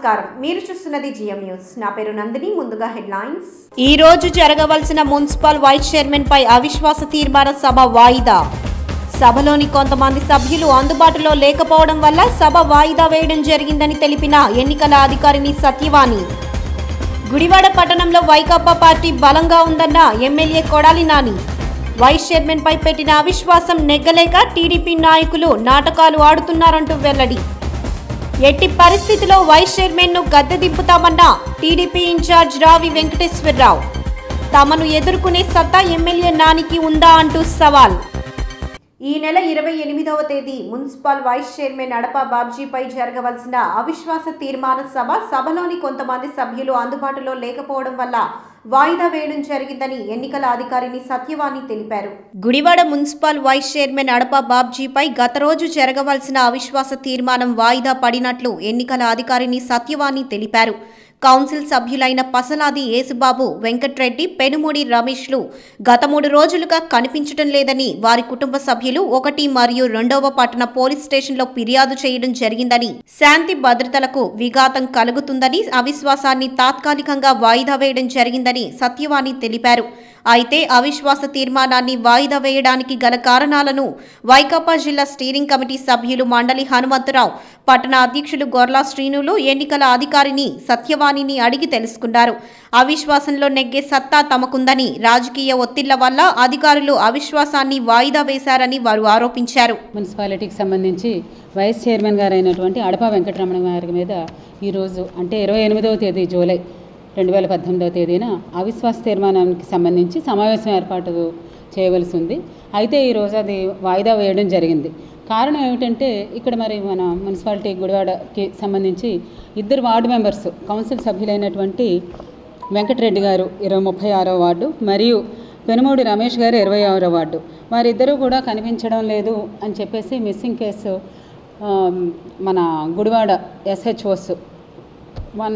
నమస్కారం, మీరు చూస్తున్నది జిఎం న్యూస్. నా పేరు నందిని. ముందుగా హెడ్లైన్స్. ఈ రోజు జరగవలసిన మున్సిపల్ వైస్ చైర్మన్ పై అవిశ్వాస తీర్మాన సభ వాయిదా. సభలోని కొంతమంది సభ్యులు అందుబాటులో లేకపోవడం వల్ల సభ వాయిదా వేయడం జరిగిందని తెలిపిన ఎన్నికల అధికారిని సత్యవాణి. గుడివాడ పట్టణంలో వైకాపా పార్టీ బలంగా ఉందన్న MLA Kodali Nani. Vice chairman పై పెట్టిన అవిశ్వాసం నెగ్గలేక టీడీపీ నాయకులు నాటకాలు ఆడుతున్నారంటూ వెల్లడి. ఎట్టి పరిస్థితిలో వైస్ చైర్మన్ ను గద్దె దింపుతామన్న టీడీపీ ఇన్ఛార్జ్ రావి వెంకటేశ్వరరావు. తమను ఎదుర్కొనే సత్తా ఎమ్మెల్యే నానికి ఉందా అంటూ సవాల్. ఈ నెల 28వ తేదీ మున్సిపల్ వైస్ చైర్మన్ అడపా బాబ్జీపై జరగవలసిన అవిశ్వాస తీర్మాన సభలోని కొంతమంది సభ్యులు అందుబాటులో లేకపోవడం వల్ల వాయిదా వేయడం జరిగిందని ఎన్నికల అధికారిని సత్యవాణి తెలిపారు. గుడివాడ మున్సిపల్ వైస్ చైర్మన్ అడపా బాబ్జీపై గత రోజు జరగవలసిన అవిశ్వాస తీర్మానం వాయిదా పడినట్లు ఎన్నికల అధికారిని సత్యవాణి తెలిపారు. కౌన్సిల్ సభ్యులైన పసలాది యేసుబాబు, వెంకట్రెడ్డి, పెనుమూడి రమేష్లు గత 3 రోజులుగా కనిపించడం లేదని వారి కుటుంబ సభ్యులు 1 మరియు 2వ పట్టణ పోలీస్ స్టేషన్లో ఫిర్యాదు చేయడం జరిగిందని, శాంతి భద్రతలకు విఘాతం కలుగుతుందని అవిశ్వాసాన్ని తాత్కాలికంగా వాయిదా వేయడం జరిగిందని సత్యవాణి తెలిపారు. అయితే అవిశ్వాస తీర్మానాన్ని వాయిదా వేయడానికి గల కారణాలను వైకాపా జిల్లా స్టీరింగ్ కమిటీ సభ్యులు మండలి హనుమంతరావు, పట్టణ అధ్యక్షులు గొర్లా శ్రీనులు ఎన్నికల అధికారిని సత్యవాణిని అడిగి తెలుసుకున్నారు. అవిశ్వాసంలో నెగ్గే సత్తా తమకుందని, రాజకీయ ఒత్తిళ్ల వల్ల అధికారులు అవిశ్వాసాన్ని వాయిదా వేశారని వారు ఆరోపించారు. మున్సిపాలిటీకి సంబంధించి వైస్ చైర్మన్ గారు అయినటువంటి అడపా వెంకటరమణ గారి మీద ఈరోజు అంటే 28వ తేదీ జూలై 2018వ తేదీన అవిశ్వాస తీర్మానానికి సంబంధించి సమావేశం ఏర్పాటు చేయవలసి ఉంది. అయితే ఈరోజు అది వాయిదా వేయడం జరిగింది. కారణం ఏమిటంటే ఇక్కడ మరి మన మున్సిపాలిటీ గుడివాడకి సంబంధించి 2 వార్డు మెంబర్స్ కౌన్సిల్ సభ్యులైనటువంటి వెంకటరెడ్డి గారు 36వ వార్డు మరియు పెనుమూడి రమేష్ గారు 26వ వార్డు, వారిద్దరూ కూడా కనిపించడం లేదు అని చెప్పేసి మిస్సింగ్ కేసు మన Gudivada SHOs 1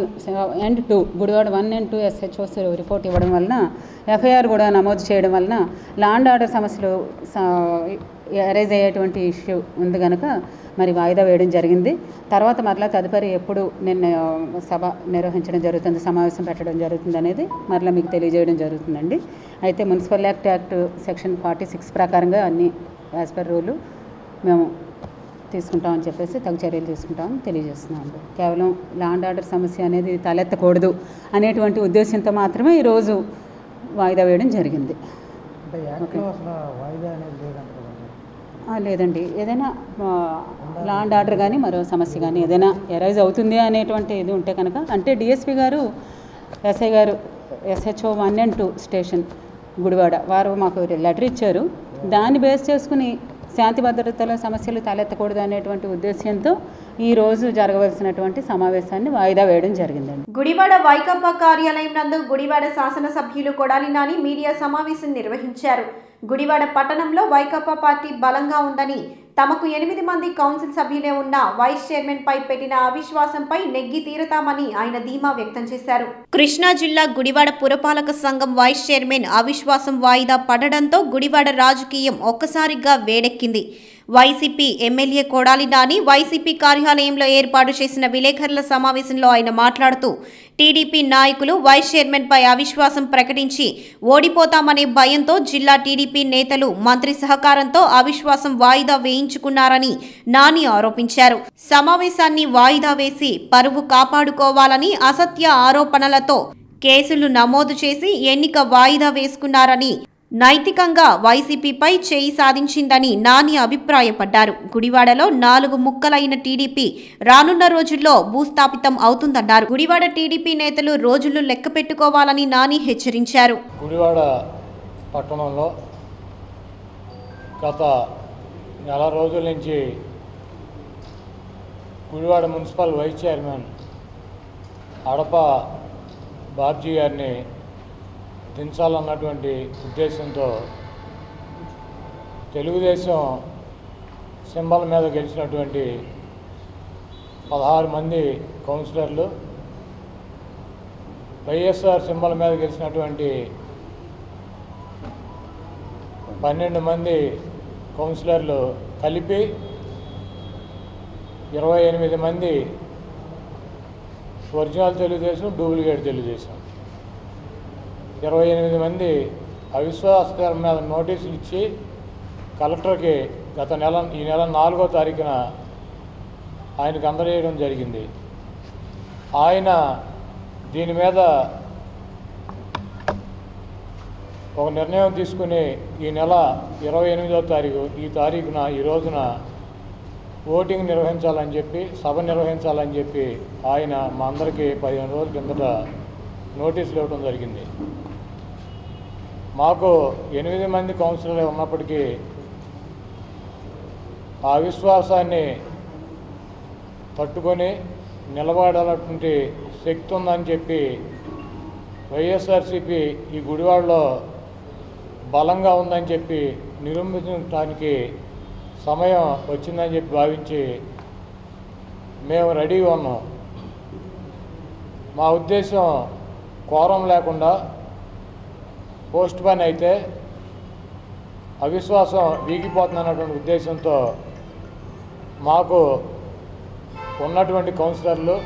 and 2 Gudivada 1 and 2 SHOs report ఇవ్వడం వలన FIR కూడా నమోదు చేయడం వలన లా అండ్ ఆర్డర్ సమస్యలు అరైజ్ అయ్యేటువంటి ఇష్యూ ఉంది కనుక మరి వాయిదా వేయడం జరిగింది. తర్వాత మరలా తదుపరి ఎప్పుడు నిన్న సభ నిర్వహించడం జరుగుతుంది, సమావేశం పెట్టడం జరుగుతుంది అనేది మరలా మీకు తెలియజేయడం జరుగుతుందండి. అయితే మున్సిపల్ యాక్ట్ సెక్షన్ 46 ప్రకారంగా అన్ని యాజ్ పర్ రూలు మేము తీసుకుంటామని చెప్పేసి తగు చర్యలు తీసుకుంటామని తెలియజేస్తున్నాం. కేవలం లా అండ్ ఆర్డర్ సమస్య అనేది తలెత్తకూడదు అనేటువంటి ఉద్దేశంతో మాత్రమే ఈరోజు వాయిదా వేయడం జరిగింది. లేదండి, ఏదైనా లా అండ్ ఆర్డర్ కానీ మరో సమస్య కానీ ఏదైనా ఎరైజ్ అవుతుంది అనేటువంటి ఇది ఉంటే కనుక అంటే డిఎస్పీ గారు, ఎస్ఐ గారు, SHO 1 and 2 స్టేషన్ గుడివాడ వారు మాకు లెటర్ ఇచ్చారు. దాన్ని బేస్ చేసుకుని శాంతి భద్రతల సమస్యలు తలెత్తకూడదు అనేటువంటి ఉద్దేశంతో ఈ రోజు జరగవలసినటువంటి సమావేశాన్ని వాయిదా వేయడం జరిగిందండి. గుడివాడ వైకాపా కార్యాలయం నందు గుడివాడ శాసనసభ్యులు కొడాలి నాని మీడియా సమావేశం నిర్వహించారు. గుడివాడ పట్టణంలో వైకాపా పార్టీ బలంగా ఉందని, తమకు 8 మంది కౌన్సిల్ సభ్యులే ఉన్న వైస్ చైర్మన్ పై పెట్టిన అవిశ్వాసంపై నెగ్గి తీరతామని ఆయన ధీమా వ్యక్తం చేశారు. కృష్ణా జిల్లా గుడివాడ పురపాలక సంఘం వైస్ చైర్మన్ అవిశ్వాసం వాయిదా పడడంతో గుడివాడ రాజకీయం ఒక్కసారిగా వేడెక్కింది. YCP MLA Kodali Nani YCP కార్యాలయంలో ఏర్పాటు చేసిన విలేకరుల సమావేశంలో ఆయన మాట్లాడుతూ, టీడీపీ నాయకులు వైస్ చైర్మన్ పై అవిశ్వాసం ప్రకటించి ఓడిపోతామనే భయంతో జిల్లా టీడీపీ నేతలు మంత్రి సహకారంతో అవిశ్వాసం వాయిదా వేయించుకున్నారని నాని ఆరోపించారు. సమావేశాన్ని వాయిదా వేసి పరువు కాపాడుకోవాలని అసత్య ఆరోపణలతో కేసులు నమోదు చేసి ఎన్నిక వాయిదా వేసుకున్నారని, నైతికంగా వైసీపీపై చేయి సాధించిందని నాని అభిప్రాయపడ్డారు. గుడివాడలో 4 ముక్కలైన టీడీపీ రానున్న రోజుల్లో భూస్థాపితం అవుతుందన్నారు. గుడివాడ టీడీపీ నేతలు రోజులు లెక్క పెట్టుకోవాలని నాని హెచ్చరించారు. గుడివాడ పట్టణంలో గత నెల రోజుల నుంచి గుడివాడ మున్సిపల్ వైస్ చైర్మన్ అడపా బాబ్జీ గారిని దించాలన్నటువంటి ఉద్దేశంతో తెలుగుదేశం సింబల్ మీద గెలిచినటువంటి 16 మంది కౌన్సిలర్లు, వైఎస్ఆర్ సింబల్ మీద గెలిచినటువంటి 12 మంది కౌన్సిలర్లు కలిపి 28 మంది ఒరిజినల్ తెలుగుదేశం, డూప్లికేట్ తెలుగుదేశం. 28 మంది అవిశ్వాస మీద నోటీసులు ఇచ్చి కలెక్టర్కి ఈ నెల 4వ తారీఖున ఆయనకు అందజేయడం జరిగింది. ఆయన దీని మీద ఒక నిర్ణయం తీసుకుని ఈ నెల 28వ తారీఖు ఈ రోజున ఓటింగ్ నిర్వహించాలని చెప్పి, సభ నిర్వహించాలని చెప్పి ఆయన మా అందరికీ 15 రోజుల కిందట నోటీసులు ఇవ్వడం జరిగింది. మాకు 8 మంది కౌన్సిలర్లు ఉన్నప్పటికీ ఆ అవిశ్వాసాన్ని తట్టుకొని నిలబడాలటువంటి శక్తి ఉందని చెప్పి వైఎస్ఆర్సీపీ ఈ గుడివాడలో బలంగా ఉందని చెప్పి నిరూపించడానికి సమయం వచ్చిందని చెప్పి భావించి మేము రెడీగా ఉన్నాం. మా ఉద్దేశం కోరం లేకుండా పోస్ట్ పోన్ అయితే అవిశ్వాసం వీగిపోతుందన్నటువంటి ఉద్దేశంతో మాకు ఉన్నటువంటి కౌన్సిలర్లు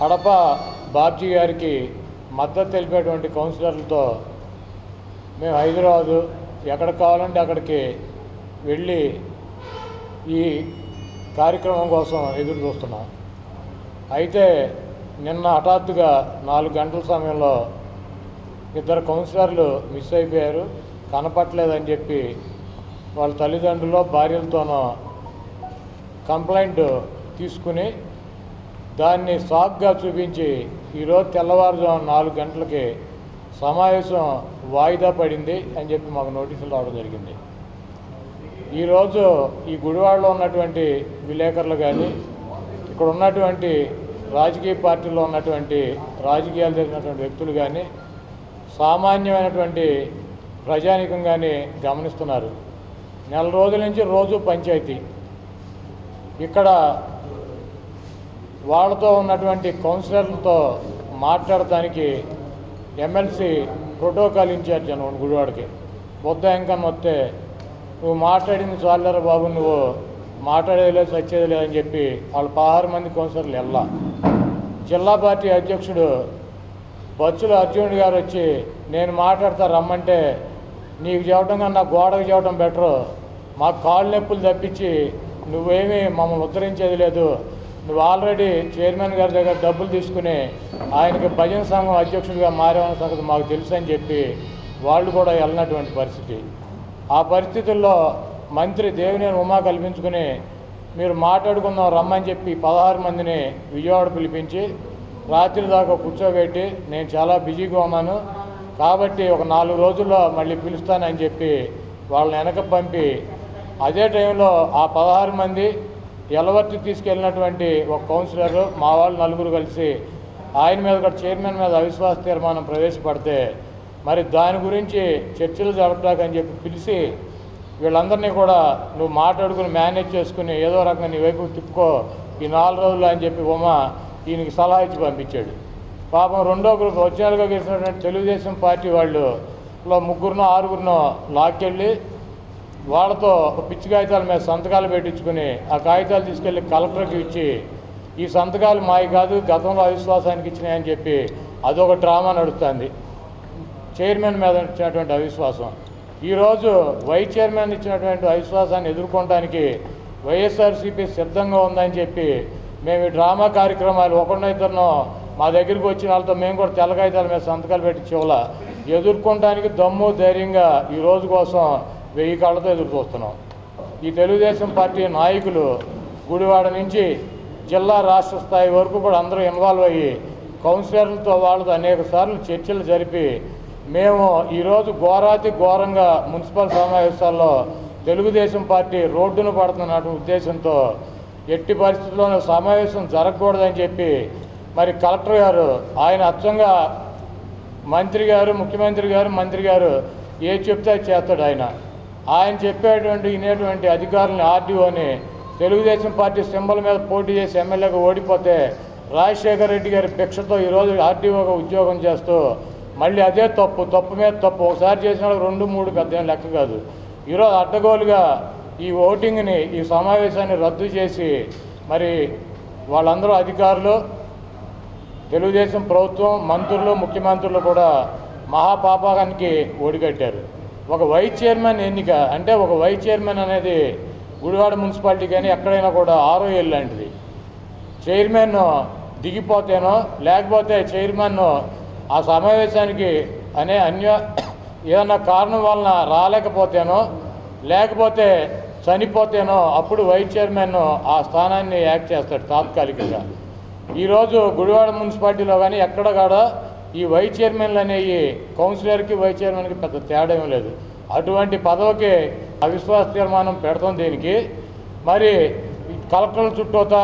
హడప బాబ్జీ గారికి మద్దతు తెలిపేటువంటి కౌన్సిలర్లతో మేము హైదరాబాదు ఎక్కడికి కావాలంటే అక్కడికి వెళ్ళి ఈ కార్యక్రమం కోసం ఎదురు చూస్తున్నాం. అయితే నిన్న హఠాత్తుగా 4 గంటల సమయంలో 2 కౌన్సిలర్లు మిస్ అయిపోయారు, కనపట్లేదని చెప్పి వాళ్ళ తల్లిదండ్రులు భార్యలతోనూ కంప్లైంట్ తీసుకుని దాన్ని సాగ్గా చూపించి ఈరోజు తెల్లవారుజాము 4 గంటలకి సమావేశం వాయిదా పడింది అని చెప్పి మాకు నోటీసులు రావడం జరిగింది. ఈరోజు ఈ గుడివాడలో ఉన్నటువంటి విలేకరులు కానీ, ఇక్కడ ఉన్నటువంటి రాజకీయ పార్టీల్లో ఉన్నటువంటి రాజకీయాలు తెలిసినటువంటి వ్యక్తులు కానీ, సామాన్యమైనటువంటి ప్రజానీకం కానీ గమనిస్తున్నారు. నెల రోజుల నుంచి రోజు పంచాయతీ. ఇక్కడ వాళ్ళతో ఉన్నటువంటి కౌన్సిలర్లతో మాట్లాడటానికి ఎమ్మెల్సీ ప్రోటోకాల్ ఇన్ఛార్జ్ అనమాట గుడివాడకి బొద్ద ఎంకన్న వస్తే, నువ్వు మాట్లాడింది చాలరా బాబు, నువ్వు మాట్లాడేది లేదు సచ్చేది లేదని చెప్పి వాళ్ళు 16 మంది కౌన్సిలర్లు వెళ్ళా. జిల్లా పార్టీ అధ్యక్షుడు బచ్చుల అర్జునుడు గారు వచ్చి నేను మాట్లాడతా రమ్మంటే, నీకు చెప్పడం కన్నా గోడకు చెప్పడం బెటరు, మాకు కాళ్ళు నొప్పులు తప్పించి నువ్వేమీ మమ్మల్ని ఉద్ధరించేది లేదు, నువ్వు ఆల్రెడీ చైర్మన్ గారి దగ్గర డబ్బులు తీసుకుని ఆయనకి భజన సంఘం అధ్యక్షుడిగా మారేవన్న సంగతి మాకు తెలుసు అని చెప్పి వాళ్ళు కూడా వెళ్ళినటువంటి పరిస్థితి. ఆ పరిస్థితుల్లో మంత్రి దేవినేని ఉమా కల్పించుకుని మీరు మాట్లాడుకుందాం రమ్మని చెప్పి 16 మందిని విజయవాడ పిలిపించి రాత్రి దాకా కూర్చోబెట్టి, నేను చాలా బిజీగా ఉన్నాను కాబట్టి ఒక 4 రోజుల్లో మళ్ళీ పిలుస్తానని చెప్పి వాళ్ళని వెనక పంపి, అదే టైంలో ఆ 16 మంది ఎలవర్తి తీసుకెళ్ళినటువంటి ఒక కౌన్సిలర్ మా వాళ్ళు 4 కలిసి ఆయన మీద కూడా చైర్మన్ మీద అవిశ్వాస తీర్మానం ప్రవేశపెడితే, మరి దాని గురించి చర్చలు జరపడాకని చెప్పి పిలిచి వీళ్ళందరినీ కూడా నువ్వు మాట్లాడుకుని మేనేజ్ చేసుకుని ఏదో రకంగా నీ వైపు తిప్పుకో ఈ 4 రోజులు అని చెప్పి ఉమా ఈయనకి సలహా ఇచ్చి పంపించాడు. పాపం రెండో గ్రూప్ ఒరిజినల్గా గెలిచినటువంటి తెలుగుదేశం పార్టీ వాళ్ళు 3-6 లాక్కెళ్ళి వాళ్ళతో పిచ్చి కాగితాల మీద సంతకాలు పెట్టించుకుని ఆ కాగితాలు తీసుకెళ్ళి కలెక్టర్కి ఇచ్చి, ఈ సంతకాలు మావి కాదు గతంలో అవిశ్వాసానికి ఇచ్చినాయని చెప్పి అదొక డ్రామా నడుస్తుంది. చైర్మన్ మీద ఇచ్చినటువంటి అవిశ్వాసం, ఈరోజు వైస్ చైర్మన్ ఇచ్చినటువంటి అవిశ్వాసాన్ని ఎదుర్కొనడానికి వైఎస్ఆర్సీపీ సిద్ధంగా ఉందని చెప్పి మేము ఈ డ్రామా కార్యక్రమాలు 1-2 మా దగ్గరికి వచ్చిన వాళ్ళతో మేము కూడా తెల్ల కాగితాల మీద సంతకాలు పెట్టి చివల ఎదుర్కొనడానికి దమ్ము ధైర్యంగా ఈ రోజు కోసం 1000 కాళ్ళతో ఎదురు చూస్తున్నాం. ఈ తెలుగుదేశం పార్టీ నాయకులు గుడివాడ నుంచి జిల్లా రాష్ట్ర స్థాయి వరకు కూడా అందరూ ఇన్వాల్వ్ అయ్యి కౌన్సిలర్లతో వాళ్ళతో అనేక సార్లు చర్చలు జరిపి మేము ఈరోజు ఘోరాతి ఘోరంగా మున్సిపల్ సమావేశాల్లో తెలుగుదేశం పార్టీ రోడ్డున పడుతున్నటువంటి ఉద్దేశంతో ఎట్టి పరిస్థితుల్లోనూ సమావేశం జరగకూడదని చెప్పి మరి కలెక్టర్ గారు ఆయన అచ్చంగా మంత్రి గారు ముఖ్యమంత్రి గారు మంత్రి గారు ఏ చెప్తే చేస్తాడు. ఆయన చెప్పేటువంటి వినేటువంటి అధికారులని ఆర్డీఓని తెలుగుదేశం పార్టీ సింబల్ మీద పోటీ చేసి ఎమ్మెల్యేగా ఓడిపోతే రాజశేఖర రెడ్డి గారి భిక్షతో ఈరోజు ఆర్డీఓగా ఉద్యోగం చేస్తూ మళ్ళీ అదే తప్పు మీద తప్పు ఒకసారి చేసిన 2-3 పెద్ద లెక్క కాదు. ఈరోజు అడ్డగోలుగా ఈ ఓటింగ్ని ఈ సమావేశాన్ని రద్దు చేసి మరి వాళ్ళందరూ అధికారులు తెలుగుదేశం ప్రభుత్వం, మంత్రులు, ముఖ్యమంత్రులు కూడా మహాపాపానికి ఒడిగట్టారు. ఒక వైస్ చైర్మన్ ఎన్నిక అంటే ఒక వైస్ చైర్మన్ అనేది గుడివాడ మున్సిపాలిటీ కానీ ఎక్కడైనా కూడా ROL లాంటిది. చైర్మన్ దిగిపోతేనో లేకపోతే చైర్మన్ ఆ సమావేశానికి ఏదన్నా కారణం వలన రాలేకపోతేనో లేకపోతే చనిపోతేనో అప్పుడు వైస్ చైర్మన్ ఆ స్థానాన్ని యాక్ట్ చేస్తాడు తాత్కాలికంగా. ఈరోజు గుడివాడ మున్సిపాలిటీలో కానీ ఎక్కడ కూడా ఈ వైస్ చైర్మన్లు అనేవి కౌన్సిలర్కి వైస్ చైర్మన్కి పెద్ద తేడా ఏం లేదు. అటువంటి పదవికి అవిశ్వాస తీర్మానం పెడతాం. దీనికి మరి కలెక్టర్ల చుట్టూత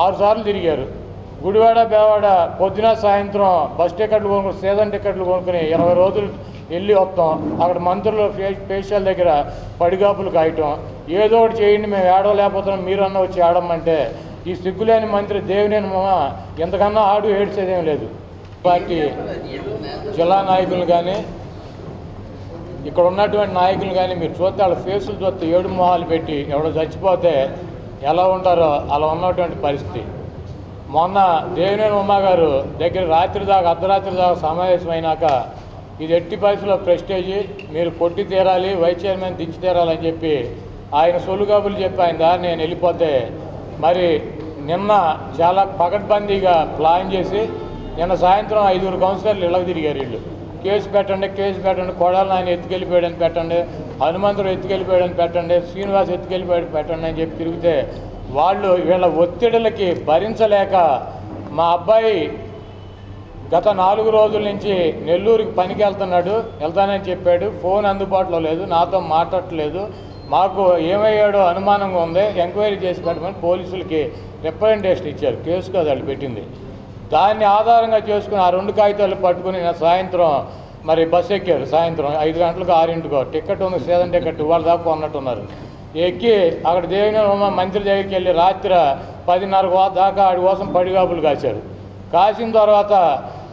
6 సార్లు తిరిగారు. గుడివాడ బేవాడ పొద్దున సాయంత్రం బస్ టికెట్లు కొనుక్కుని సీజన్ టికెట్లు కొనుక్కుని 20 రోజులు వెళ్ళి వస్తాం. అక్కడ మంత్రులు ఫేషియల్ దగ్గర పడిగాపులు కాయటం, ఏదో ఒకటి చేయండి మేము ఏడవలేకపోతున్నాం మీరన్నా వచ్చి ఆడమంటే ఈ సిగ్గులేని మంత్రి దేవినేని మామ ఎంతకన్నా ఆడు ఏడ్చేదేం లేదు. పార్టీ జిల్లా నాయకులు కానీ ఇక్కడ ఉన్నటువంటి నాయకులు కానీ మీరు చూస్తే వాళ్ళ ఫేసులు చూస్తే ఏడు మొహాలు పెట్టి ఎవడో చచ్చిపోతే ఎలా ఉంటారో అలా ఉన్నటువంటి పరిస్థితి. మొన్న దేవినేని ఉమ్మ గారు దగ్గర అర్ధరాత్రి దాకా సమావేశం అయినాక ఇది ఎట్టి పరిస్థితుల్లో ప్రెస్టేజీ, మీరు కొట్టి తీరాలి, వైస్ చైర్మన్ దించి తీరాలని చెప్పి ఆయన సొల్లుగాబులు చెప్పి ఆయన దారి నేను వెళ్ళిపోతే మరి నిన్న చాలా పకడ్బందీగా ప్లాన్ చేసి నిన్న సాయంత్రం 5 కౌన్సిలర్లు ఇళ్ళకి తిరిగారు. వీళ్ళు కేసు పెట్టండి, కొడాలని ఆయన ఎత్తుకెళ్ళిపోయాడని పెట్టండి, హనుమంతుడు ఎత్తుకెళ్ళిపోయాడని పెట్టండి, శ్రీనివాస్ ఎత్తుకెళ్ళిపోయాడు పెట్టండి అని చెప్పి తిరిగితే వాళ్ళు వీళ్ళ ఒత్తిడులకి భరించలేక మా అబ్బాయి గత 4 రోజుల నుంచి నెల్లూరుకి పనికి వెళ్తానని చెప్పాడు, ఫోన్ అందుబాటులో లేదు, నాతో మాట్లాడట్లేదు, మాకు ఏమయ్యాడో అనుమానంగా ఉంది, ఎంక్వైరీ చేసి పెట్టమని పోలీసులకి రిప్రజెంటేషన్ ఇచ్చారు. కేసు కాదు వాళ్ళు పెట్టింది. దాన్ని ఆధారంగా చేసుకుని ఆ 2 కాగితాలు పట్టుకుని సాయంత్రం మరి బస్సు ఎక్కారు. సాయంత్రం 5 గంటలకు 6 టికెట్ ఉంది, సీజన్ టికెట్ వాళ్ళ దాకా కొన్నట్టున్నారు. ఎక్కి అక్కడ దేవినేని మంత్రి దగ్గరికి వెళ్ళి రాత్రి 10:30 దాకా ఆడి కోసం పడిగాపులు కాసిన తర్వాత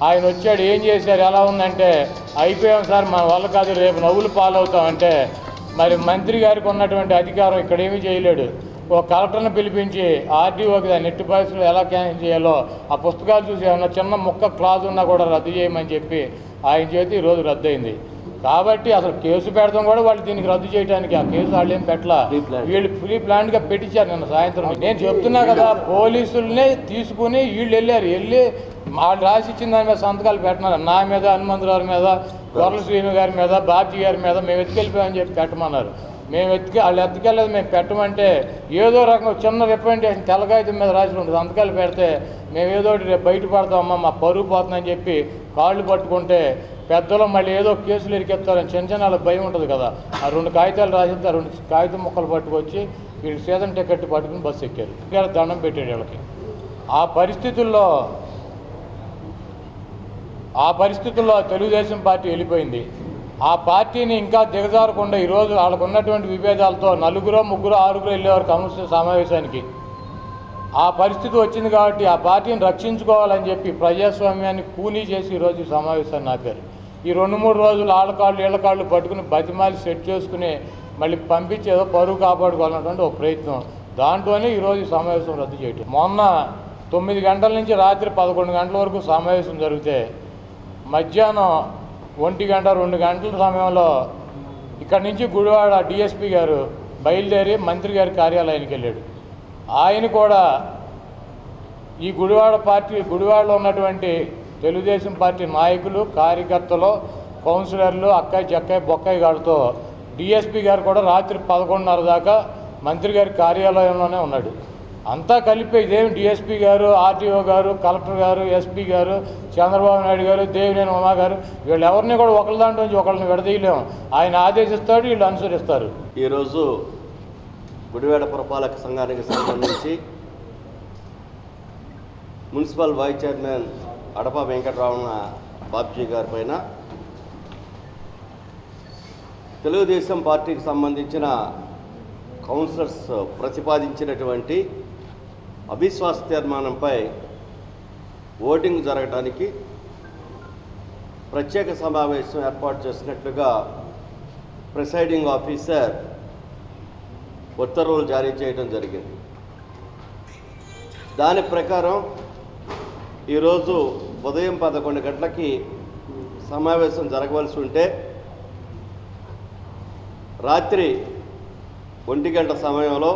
ఆయన వచ్చాడు. ఏం చేశారు, ఎలా ఉందంటే అయిపోయాం సార్, మన వల్ల కాదు, రేపు నవ్వులు పాలవుతామంటే మరి మంత్రి గారికి ఉన్నటువంటి అధికారం ఇక్కడ ఏమీ చేయలేడు. ఒక కలెక్టర్ని పిలిపించి RDOకి దాన్ని ఎట్టి పరిస్థితులు ఎలా క్యాన్సిల్ చేయాలో ఆ పుస్తకాలు చూసి ఏమన్నా చిన్న ముక్క క్లాజ్ ఉన్నా కూడా రద్దు చేయమని చెప్పి ఆయన చేతి ఈరోజు రద్దయింది. కాబట్టి అసలు కేసు పెడతాం కూడా వాళ్ళు దీనికి రద్దు చేయడానికి ఆ కేసు వాళ్ళు ఏం పెట్టలా, వీళ్ళు ప్రీ ప్లాన్డ్గా పెట్టించారు నిన్న సాయంత్రం. నేను చెప్తున్నా కదా, పోలీసుల్ని తీసుకుని వీళ్ళు వెళ్ళి వాళ్ళు రాసిచ్చిన దాని మీద సంతకాలు పెట్టినారు. నా మీద, హనుమంతరావు మీద, గొర్రెల శ్రీను గారి మీద, బాబ్జీ గారి మీద మేము ఎత్తుకెళ్ళిపోయామని చెప్పి పెట్టమన్నారు. వాళ్ళు ఎత్తుకెళ్ళలేదు, మేము పెట్టమంటే ఏదో రకంగా చిన్న రిప్రజెంటేషన్ తెల్లకాగితం మీద రాసి ఉంటుంది, సంతకాలు పెడితే మేము ఏదో ఒకటి రేపు బయటపడతామమ్మా, మా పరుగు పోతుందని చెప్పి కాళ్ళు పట్టుకుంటే పెద్దలు మళ్ళీ ఏదో కేసులు ఇరికెత్తారని చిన్న వాళ్ళకి భయం ఉంటుంది కదా. ఆ 2 కాగితాలు రాసిస్తే ఆ 2 కాగితం ముక్కలు పట్టుకొచ్చి వీళ్ళు సీజన్ టికెట్ పట్టుకుని బస్సు ఎక్కారు. ఇంకా దండం పెట్టాడు వీళ్ళకి. ఆ పరిస్థితుల్లో తెలుగుదేశం పార్టీ వెళ్ళిపోయింది. ఆ పార్టీని ఇంకా దిగజారకుండా ఈరోజు వాళ్ళకు ఉన్నటువంటి విభేదాలతో 4, 3, 6 వెళ్ళేవారు కౌన్సిల్ సమావేశానికి. ఆ పరిస్థితి వచ్చింది కాబట్టి ఆ పార్టీని రక్షించుకోవాలని చెప్పి ప్రజాస్వామ్యాన్ని కూనీ చేసి ఈరోజు ఈ సమావేశాన్ని ఆపారు. ఈ 2-3 రోజులు వీళ్ళ కాళ్ళు పట్టుకుని బతిమాలి సెట్ చేసుకుని మళ్ళీ పంపించి ఏదో పరువు కాపాడుకోవాలన్నటువంటి ఒక ప్రయత్నం. దాంట్లోనే ఈరోజు ఈ సమావేశం రద్దు చేయటం. మొన్న 9 గంటల నుంచి రాత్రి 11 గంటల వరకు సమావేశం జరిగితే మధ్యాహ్నం 1 గంట 2 గంటల సమయంలో ఇక్కడి నుంచి గుడివాడ DSP గారు బయలుదేరి మంత్రి గారి కార్యాలయానికి వెళ్ళాడు. ఆయన కూడా ఈ గుడివాడలో ఉన్నటువంటి తెలుగుదేశం పార్టీ నాయకులు, కార్యకర్తలు, కౌన్సిలర్లు, అక్కాయి చెక్కాయి బొక్కాయి గారితో DSP గారు కూడా రాత్రి 11:30 దాకా మంత్రి గారి కార్యాలయంలోనే ఉన్నాడు. అంతా కలిపి ఇదేమి DSP గారు, RDO గారు, కలెక్టర్ గారు, SP గారు, చంద్రబాబు నాయుడు గారు, దేవినేని ఉమా గారు, వీళ్ళు ఎవరిని కూడా ఒకళ్ళ దాంట్లో నుంచి ఒకళ్ళని విడదీయలేము. ఆయన ఆదేశిస్తాడు, వీళ్ళు అనుసరిస్తారు. ఈరోజు గుడివాడ పురపాలక సంఘానికి సంబంధించి మున్సిపల్ వైస్ చైర్మన్ అడపా వెంకటరమణ బాబ్జీ గారి పైన తెలుగుదేశం పార్టీకి సంబంధించిన కౌన్సిలర్స్ ప్రతిపాదించినటువంటి అవిశ్వాస తీర్మానంపై ఓటింగ్ జరగడానికి ప్రత్యేక సమావేశం ఏర్పాటు చేసినట్లుగా ప్రిసైడింగ్ ఆఫీసర్ ఉత్తర్వులు జారీ చేయడం జరిగింది. దాని ప్రకారం ఈరోజు ఉదయం 11 గంటలకి సమావేశం జరగవలసి ఉంటే రాత్రి 1 గంట సమయంలో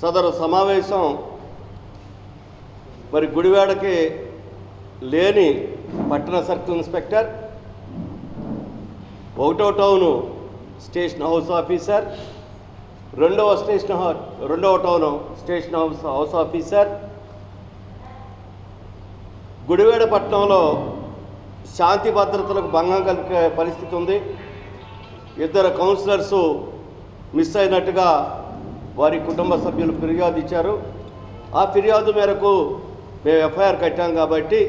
సదరు సమావేశం మరి గుడివాడకి లేని పట్టణ సర్కిల్ ఇన్స్పెక్టర్, 1వ టౌను స్టేషన్ హౌస్ ఆఫీసర్, 2వ town station house officer, Gudivada పట్టణంలో శాంతి భద్రతలకు భంగం కలిగే పరిస్థితి ఉంది. 2 కౌన్సిలర్సు మిస్ అయినట్టుగా వారి కుటుంబ సభ్యులు ఫిర్యాదు ఇచ్చారు. ఆ ఫిర్యాదు మేరకు మేము ఎఫ్ఐఆర్ కట్టాం కాబట్టి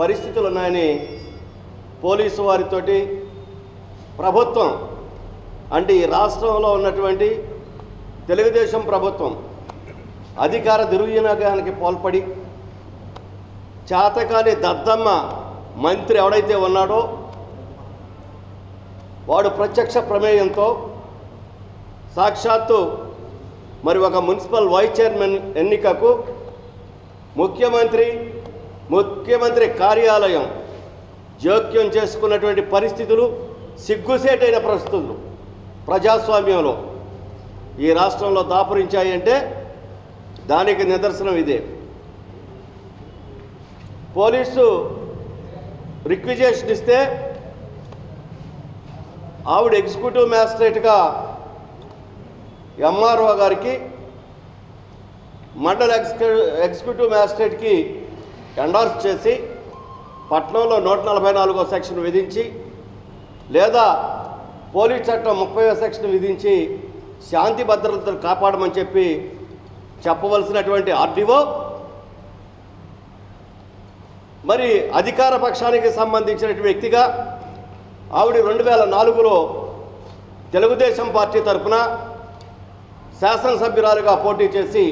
పరిస్థితులు ఉన్నాయని పోలీసు వారితోటి ప్రభుత్వం, అంటే ఈ రాష్ట్రంలో ఉన్నటువంటి తెలుగుదేశం ప్రభుత్వం అధికార దుర్వినియోగానికి పాల్పడి చేతకాని దద్దమ్మ మంత్రి ఎవడైతే ఉన్నాడో వాడు ప్రత్యక్ష ప్రమేయంతో సాక్షాత్తు మరి ఒక మున్సిపల్ వైస్ చైర్మన్ ఎన్నికకు ముఖ్యమంత్రి కార్యాలయం జోక్యం చేసుకున్నటువంటి పరిస్థితులు సిగ్గుసేటైన పరిస్థితులు ప్రజాస్వామ్యంలో ఈ రాష్ట్రంలో దాపురించాయంటే దానికి నిదర్శనం ఇదే. పోలీసు రిక్విజేషన్ ఇస్తే ఆవిడ ఎగ్జిక్యూటివ్ మ్యాజిస్ట్రేట్గా ఎంఆర్ఓ గారికి, మండల ఎగ్జిక్యూటివ్ మ్యాజిస్ట్రేట్కి ఎండార్స్ చేసి పట్టణంలో 144వ సెక్షన్ విధించి లేదా పోలీస్ చట్టం 30వ సెక్షన్ విధించి శాంతి భద్రతలు కాపాడమని చెప్పవలసినటువంటి ఆర్డీఓ మరి అధికార పక్షానికి సంబంధించినటువంటి వ్యక్తిగా ఆవిడ 2004లో తెలుగుదేశం పార్టీ తరఫున శాసనసభ్యురాలుగా పోటీ చేసి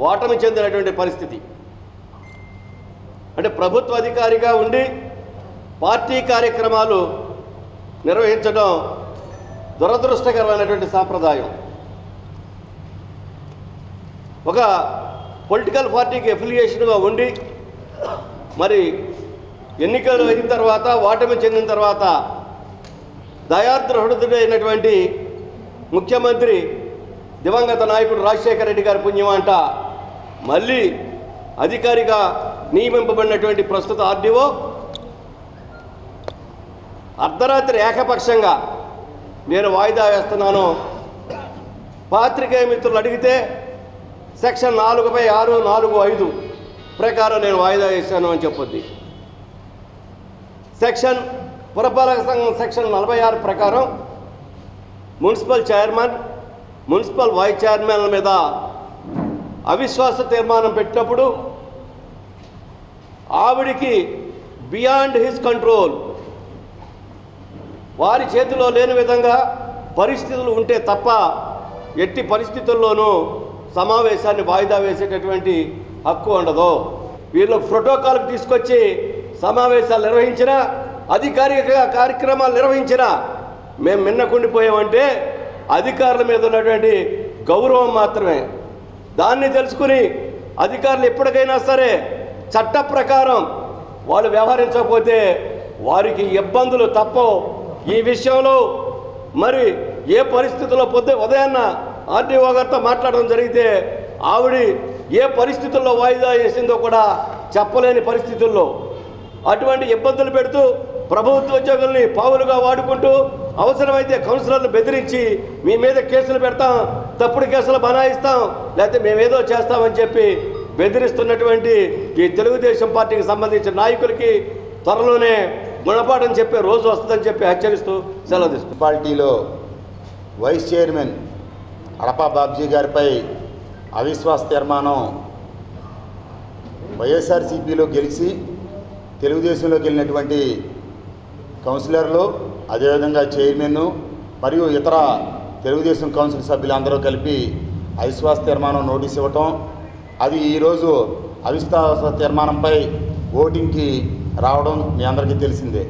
ఓటమి చెందినటువంటి పరిస్థితి. అంటే ప్రభుత్వ అధికారిగా ఉండి పార్టీ కార్యక్రమాలు నిర్వహించడం దురదృష్టకరమైనటువంటి సాంప్రదాయం. ఒక పొలిటికల్ పార్టీకి ఎఫిలియేషన్గా ఉండి మరి ఎన్నికలు అయిన తర్వాత ఓటమి చెందిన తర్వాత దయార్ద్ర హృదయుడైనటువంటి ముఖ్యమంత్రి దివంగత నాయకుడు రాజశేఖర రెడ్డి గారి పుణ్యమంట మళ్ళీ అధికారిగా నియమింపబడినటువంటి ప్రస్తుత ఆర్డీఓ అర్ధరాత్రి ఏకపక్షంగా నేను వాయిదా వేస్తున్నాను, పాత్రికేయ మిత్రులు అడిగితే సెక్షన్ 4/645 ప్రకారం నేను వాయిదా వేశాను అని చెప్పొద్ది. పురపాలక సంఘం సెక్షన్ 46 ప్రకారం మున్సిపల్ చైర్మన్, మున్సిపల్ వైస్ చైర్మన్ల మీద అవిశ్వాస తీర్మానం పెట్టినప్పుడు ఆవిడికి బియాండ్ హిస్ కంట్రోల్, వారి చేతిలో లేని విధంగా పరిస్థితులు ఉంటే తప్ప ఎట్టి పరిస్థితుల్లోనూ సమావేశాన్ని వాయిదా వేసేటటువంటి హక్కు ఉండదు. వీళ్ళు ప్రోటోకాల్కి తీసుకొచ్చి సమావేశాలు నిర్వహించినా, అధికారిక కార్యక్రమాలు నిర్వహించినా మేము మిన్నకుండిపోయామంటే అధికారుల మీద ఉన్నటువంటి గౌరవం మాత్రమే. దాన్ని తెలుసుకుని అధికారులు ఎప్పటికైనా సరే చట్ట ప్రకారం వాళ్ళు వ్యవహరించకపోతే వారికి ఇబ్బందులు తప్పవు. ఈ విషయంలో మరి ఏ పరిస్థితుల్లో ఉదయాన్న ఆర్డీఓ గారితో మాట్లాడడం జరిగితే ఆవిడ ఏ పరిస్థితుల్లో వాయిదా వేసిందో కూడా చెప్పలేని పరిస్థితుల్లో అటువంటి ఇబ్బందులు పెడుతూ ప్రభుత్వ ఉద్యోగుల్ని పావులుగా వాడుకుంటూ అవసరమైతే కౌన్సిలర్లు బెదిరించి మీ మీద కేసులు పెడతాం, తప్పుడు కేసులు బనాయిస్తాం, లేకపోతే మేమేదో చేస్తామని చెప్పి బెదిరిస్తున్నటువంటి ఈ తెలుగుదేశం పార్టీకి సంబంధించిన నాయకులకి త్వరలోనే గుణపాఠం చెప్పే రోజు వస్తుందని చెప్పి హెచ్చరిస్తూ సెలవు తీసుకుంటాం. మున్సిపాలిటీలో వైస్ చైర్మన్ అడపా బాబ్జీ గారిపై అవిశ్వాస తీర్మానం వైఎస్ఆర్సీపీలో గెలిచి తెలుగుదేశంలోకి వెళ్ళినటువంటి కౌన్సిలర్లు, అదేవిధంగా చైర్మన్ మరియు ఇతర తెలుగుదేశం కౌన్సిల్ సభ్యులందరూ కలిపి అవిశ్వాస తీర్మానం నోటీస్ ఇవ్వటం, అది ఈరోజు అవిశ్వాస తీర్మానంపై ఓటింగ్కి రావడం మీ అందరికీ తెలిసిందే.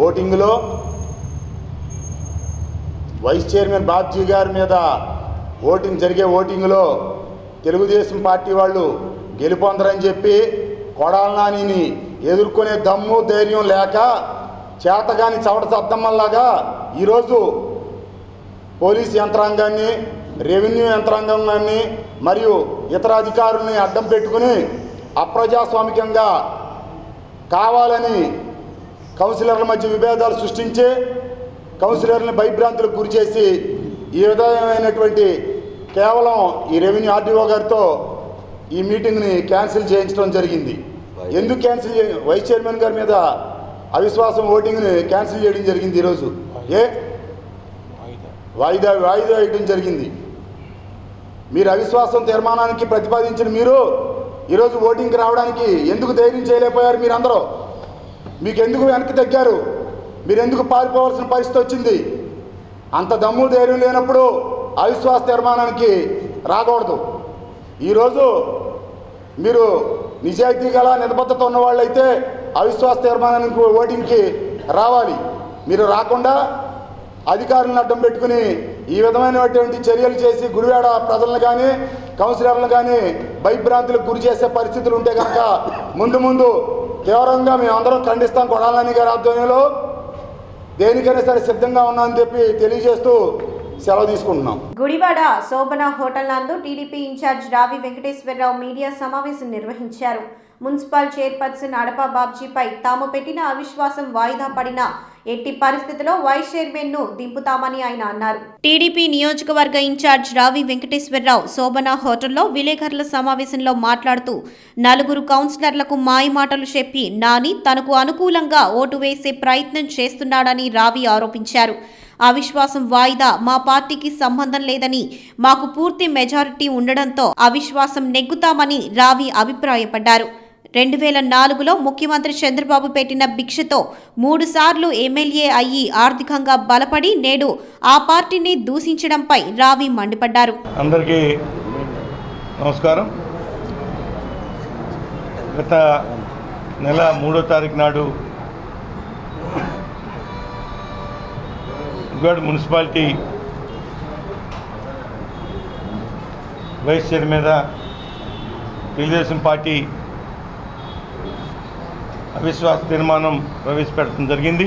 ఓటింగ్లో వైస్ చైర్మన్ బాబ్జీ గారి మీద జరిగే ఓటింగ్లో తెలుగుదేశం పార్టీ వాళ్ళు గెలుపొందరని చెప్పి కొడాల నానిని ఎదుర్కొనే దమ్ము ధైర్యం లేక చేతగాని చవట సద్దమ్మల్లాగా ఈరోజు పోలీస్ యంత్రాంగాన్ని, రెవెన్యూ యంత్రాంగాన్ని మరియు ఇతర అధికారుల్ని అడ్డం పెట్టుకుని అప్రజాస్వామికంగా కావాలని కౌన్సిలర్ల మధ్య విభేదాలు సృష్టించి కౌన్సిలర్ని భయభ్రాంతులకు గురి చేసి ఈ విధమైనటువంటి కేవలం ఈ రెవెన్యూ ఆర్డీఓ గారితో ఈ మీటింగ్ని క్యాన్సిల్ చేయించడం జరిగింది. ఎందుకు క్యాన్సిల్ వైస్ చైర్మన్ గారి మీద అవిశ్వాసం ఓటింగ్ని క్యాన్సిల్ చేయడం జరిగింది. ఈరోజు వాయిదా వేయడం జరిగింది. మీరు అవిశ్వాసం తీర్మానానికి ప్రతిపాదించిన మీరు ఈరోజు ఓటింగ్కి రావడానికి ఎందుకు ధైర్యం చేయలేకపోయారు? మీరందరూ మీకు ఎందుకు వెనక్కి తగ్గారు? మీరు ఎందుకు పారిపోవాల్సిన పరిస్థితి వచ్చింది? అంత దమ్ము ధైర్యం లేనప్పుడు అవిశ్వాస తీర్మానానికి రాకూడదు. ఈరోజు మీరు నిజాయితీ గల నిబద్ధత ఉన్నవాళ్ళైతే అవిశ్వాస తీర్మానానికి ఓటింగ్కి రావాలి. మీరు రాకుండా అధికారులను అడ్డం పెట్టుకుని ఈ విధమైనటువంటి చర్యలు చేసి గుడివాడ ప్రజలను కానీ కౌన్సిలర్లను కానీ భయభ్రాంతులకు గురి చేసే పరిస్థితులు ఉంటే కనుక ముందు తీవ్రంగా మేమందరం ఖండిస్తాం. కొడాల నాని గారి ఆధ్వర్యంలో దేనికైనా సరే సిద్ధంగా ఉన్నామని చెప్పి తెలియజేస్తూ సెలవు తీసుకుంటున్నాం. గుడివాడ శోభన హోటల్ నందు టీడీపీ ఇన్ఛార్జ్ రావి వెంకటేశ్వరరావు మీడియా సమావేశం నిర్వహించారు. మున్సిపల్ చైర్పర్సన్ అడపా బాబ్జీపై తాము పెట్టిన అవిశ్వాసం వాయిదా పడిన ఎట్టి పరిస్థితిలో వైస్ చైర్మన్ ను దింపుతామని ఆయన అన్నారు. టీడీపీ నియోజకవర్గ ఇన్ఛార్జ్ రావి వెంకటేశ్వరరావు శోభన హోటల్లో విలేకరుల సమావేశంలో మాట్లాడుతూ నలుగురు కౌన్సిలర్లకు మాయమాటలు చెప్పి నాని తనకు అనుకూలంగా ఓటు వేసే ప్రయత్నం చేస్తున్నాడని రావి ఆరోపించారు. అవిశ్వాసం వాయిదా మా పార్టీకి సంబంధం లేదని, మాకు పూర్తి మెజారిటీ ఉండడంతో అవిశ్వాసం నెగ్గుతామని రావి అభిప్రాయపడ్డారు. 2004లో ముఖ్యమంత్రి చంద్రబాబు పెట్టిన భిక్షతో 3 సార్లు ఎమ్మెల్యే అయ్యి ఆర్థికంగా బలపడి నేడు ఆ పార్టీని దూషించడంపై రావి మండిపడ్డారు. అందరికీ నమస్కారం. గత నెల 3వ తారీఖు నాడు గుడివాడ మున్సిపాలిటీ వైస్ చైర్ మీద తెలుగుదేశం పార్టీ అవిశ్వాస తీర్మానం ప్రవేశపెట్టడం జరిగింది.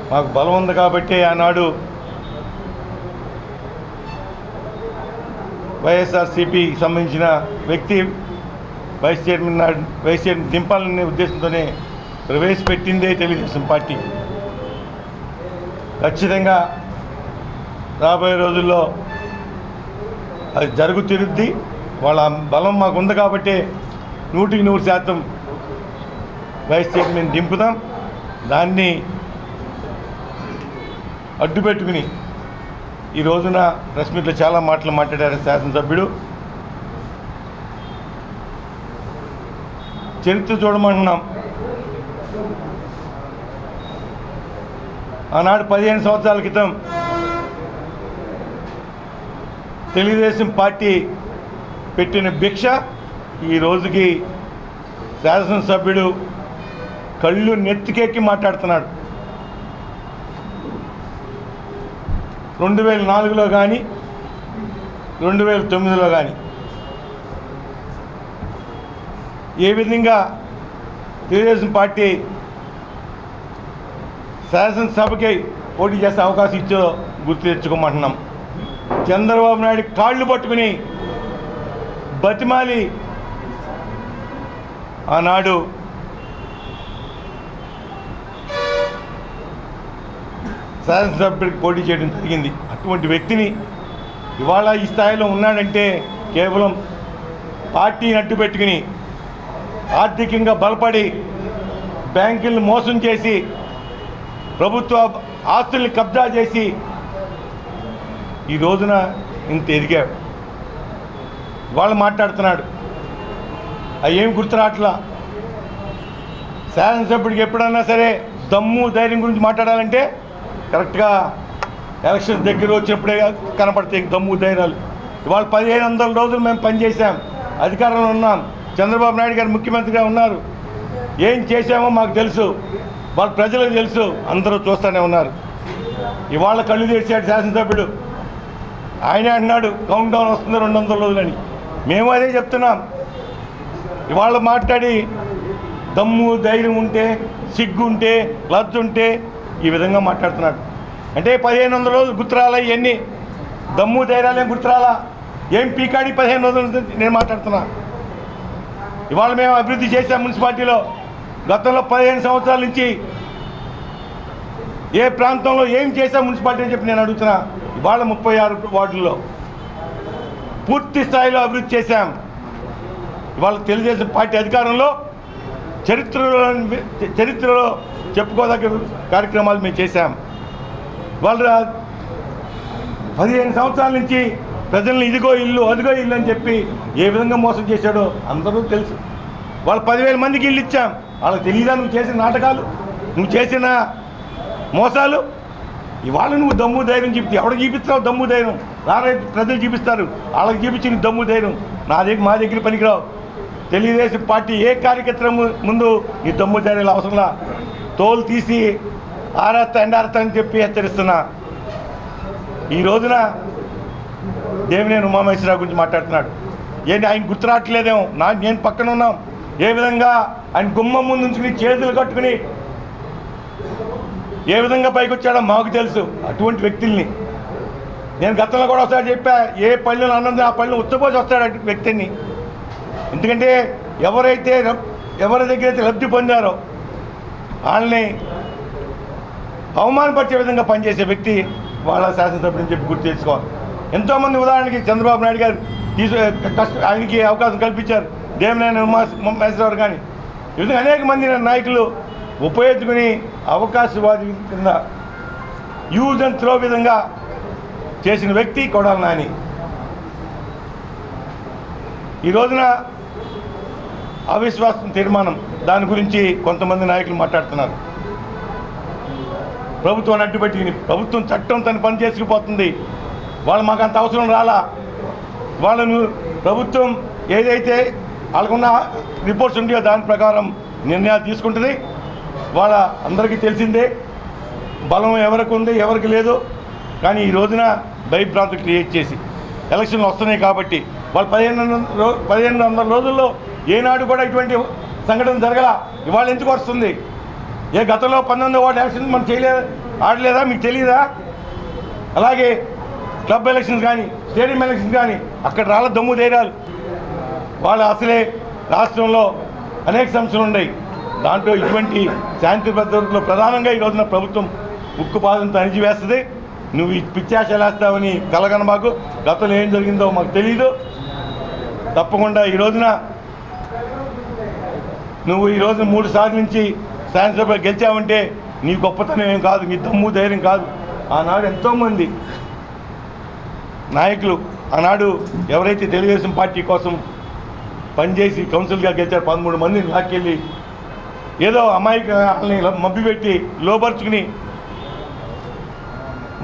మాకు బలం ఉంది కాబట్టి ఆనాడు వైఎస్ఆర్సీపీ సంబంధించిన వ్యక్తి వైస్ చైర్మన్ దింపాలనే ఉద్దేశంతోనే ప్రవేశపెట్టిందే తెలుగుదేశం పార్టీ. ఖచ్చితంగా రాబోయే రోజుల్లో అది జరుగుతుంది. వాళ్ళ బలం మాకు ఉంది కాబట్టి 100% వైస్ చైర్మన్ దింపుదాం. దాన్ని అడ్డుపెట్టుకుని ఈ రోజున ప్రెస్ మీట్లో చాలా మాటలు మాట్లాడారు శాసనసభ్యుడు. చరిత్ర చూడమంటున్నాం. ఆనాడు 15 సంవత్సరాల క్రితం తెలుగుదేశం పార్టీ పెట్టిన భిక్ష ఈ రోజుకి శాసనసభ్యుడు కళ్ళు నెత్తికెక్కి మాట్లాడుతున్నాడు. 2004లో కానీ 2009లో కానీ ఏ విధంగా తెలుగుదేశం పార్టీ శాసనసభకి పోటీ చేసే అవకాశం ఇచ్చో గుర్తు తెచ్చుకోమంటున్నాం. చంద్రబాబు నాయుడు కాళ్ళు పట్టుకుని బతిమాలి ఆనాడు శాసనసభ్యుడికి పోటీ చేయడం జరిగింది. అటువంటి వ్యక్తిని ఇవాళ ఈ స్థాయిలో ఉన్నాడంటే కేవలం పార్టీని అడ్డు పెట్టుకుని ఆర్థికంగా బలపడి బ్యాంకులను మోసం చేసి ప్రభుత్వ ఆస్తుల్ని కబ్జా చేసి ఈ రోజున ఇంత ఎదిగాడు. వాళ్ళు మాట్లాడుతున్నాడు. అవి ఏం గుర్తురాట్లా. శాసనసభ్యుడికి ఎప్పుడన్నా సరే దమ్ము ధైర్యం గురించి మాట్లాడాలంటే కరెక్ట్గా ఎలక్షన్ దగ్గర వచ్చినప్పుడే కనపడతాయి దమ్ము ధైర్యాలు. ఇవాళ 1500 రోజులు మేము పనిచేసాం, అధికారంలో ఉన్నాం. చంద్రబాబు నాయుడు గారు ముఖ్యమంత్రిగా ఉన్నారు. ఏం చేశామో మాకు తెలుసు, వాళ్ళ ప్రజలకు తెలుసు, అందరూ చూస్తూనే ఉన్నారు. ఇవాళ కళ్ళు తెరిచాడు శాసనసభ్యుడు. ఆయనే అన్నాడు కౌంట్ డౌన్ వస్తుంది 200 రోజులని. మేము అదే చెప్తున్నాం. ఇవాళ మాట్లాడి దమ్ము ధైర్యం ఉంటే, సిగ్గు ఉంటే, లజ్జ ఉంటే ఈ విధంగా మాట్లాడుతున్నాడు. అంటే 1500 రోజులు గుర్తురాలా? ఇవన్నీ దమ్ము ధైర్యాలు ఏం గుర్తురాలా? ఏం పీకాడి 15 రోజుల నుంచి నేను మాట్లాడుతున్నా. ఇవాళ మేము అభివృద్ధి చేసాం మున్సిపాలిటీలో. గతంలో 15 సంవత్సరాల నుంచి ఏ ప్రాంతంలో ఏం చేసాం మున్సిపాలిటీ అని చెప్పి నేను అడుగుతున్నా. ఇవాళ 36 వార్డుల్లో పూర్తి స్థాయిలో అభివృద్ధి చేశాం. ఇవాళ తెలుగుదేశం పార్టీ అధికారంలో చరిత్రలో చెప్పుకోదగ్గ కార్యక్రమాలు మేము చేశాం. వాళ్ళ 15 సంవత్సరాల నుంచి ప్రజల్ని ఇదిగో ఇల్లు అదిగో ఇల్లు అని చెప్పి ఏ విధంగా మోసం చేశాడో అందరూ తెలుసు. వాళ్ళు 10,000 మందికి ఇల్లు ఇచ్చాం. వాళ్ళకి తెలియదా నువ్వు చేసిన నాటకాలు, నువ్వు చేసిన మోసాలు? ఇవాళ నువ్వు దమ్ము ధైర్యం చూపిస్తే ఎవరికి చూపిస్తావు? దమ్ము ధైర్యం రారే ప్రజలు చూపిస్తారు. వాళ్ళకి చూపించి నీ దమ్ము ధైర్యం మా దగ్గర పనికిరావు. తెలుగుదేశం పార్టీ ఏ కార్యకర్త ముందు నీ దమ్ము ధైర్యాలు అవసరంలా. తోలు తీసి ఆరాస్తా ఎండారస్తా అని చెప్పి హెచ్చరిస్తున్నా. ఈ రోజున దేవినేని ఉమామహేశ్వరరావు గురించి మాట్లాడుతున్నాడు. ఏంటి ఆయన గుర్తు రావట్లేదేమో? నేను పక్కన ఉన్నాం. ఏ విధంగా ఆయన గుమ్మం ముందు ఉంచుకుని చేతులు కట్టుకుని ఏ విధంగా పైకి వచ్చాడో మాకు తెలుసు. అటువంటి వ్యక్తుల్ని నేను గతంలో కూడా ఒకసారి చెప్పా, ఏ పళ్ళను అన్నది ఆ పళ్ళను ఉత్తపోసి వస్తాడు అటు వ్యక్తిని. ఎందుకంటే ఎవరి దగ్గర అయితే లబ్ధి పొందారో వాళ్ళని అవమానపరిచే విధంగా పనిచేసే వ్యక్తి వాళ్ళ శాసనసభ్యుని చెప్పి గుర్తు చేసుకోవాలి. ఎంతోమంది ఉదాహరణకి చంద్రబాబు నాయుడు గారు ఆయనకి అవకాశం కల్పించారు. దేవినేని ఉమామహేశ్వరరావు కానీ ఈ విధంగా అనేక మంది నాయకులు ఉపయోగించుకుని అవకాశవాది కింద యూజ్ అండ్ త్రో విధంగా చేసిన వ్యక్తి కొడాలి నాని. ఈ రోజున అవిశ్వాసం తీర్మానం దాని గురించి కొంతమంది నాయకులు మాట్లాడుతున్నారు. ప్రభుత్వాన్ని అడ్డుపెట్టి ప్రభుత్వం చట్టం తన పని చేసుకుపోతుంది. వాళ్ళు మాకు అంత అవసరం రాలా. వాళ్ళను ప్రభుత్వం ఏదైతే వాళ్ళకున్న రిపోర్ట్స్ ఉంటాయో దాని ప్రకారం నిర్ణయాలు తీసుకుంటుంది. వాళ్ళ అందరికీ తెలిసిందే బలం ఎవరికి ఉంది ఎవరికి లేదు. కానీ ఈ రోజున భయభ్రాంతి క్రియేట్ చేసి ఎలక్షన్లు వస్తున్నాయి కాబట్టి వాళ్ళు 1500 రోజుల్లో ఏనాడు కూడా ఇటువంటి సంఘటన జరగల. ఇవాళ ఎందుకు వస్తుంది? ఏ గతంలో 19 వార్డు ఎలక్షన్ మనం ఆడలేదా? మీకు తెలియదా? అలాగే క్లబ్ ఎలక్షన్స్ కానీ స్టేడియం ఎలక్షన్స్ కానీ అక్కడ రాళ్ళ దమ్ము ధైర్యాలు. వాళ్ళు అసలే రాష్ట్రంలో అనేక సమస్యలు ఉన్నాయి. దాంట్లో ఇటువంటి శాంతి భద్రతలో ప్రధానంగా ఈ రోజున ప్రభుత్వం ఉక్కుపాదంతో అణిచివేస్తుంది. నువ్వు ఈ పిచ్చాశలు వేస్తావని కలగన మాకు. గతంలో ఏం జరిగిందో మాకు తెలీదు. తప్పకుండా ఈ రోజున నువ్వు ఈ రోజున 3 సార్లు నుంచి శాసనసభ గెలిచావంటే నీ గొప్పతనం ఏం కాదు, నీ దమ్ము ధైర్యం కాదు. ఆనాడు ఎంతోమంది నాయకులు ఆనాడు ఎవరైతే తెలుగుదేశం పార్టీ కోసం పనిచేసి కౌన్సిల్గా గెలిచారు 13 మందిని లాక్కెళ్ళి ఏదో అమాయకుల్ని మభ్యపెట్టి లోపరుచుకుని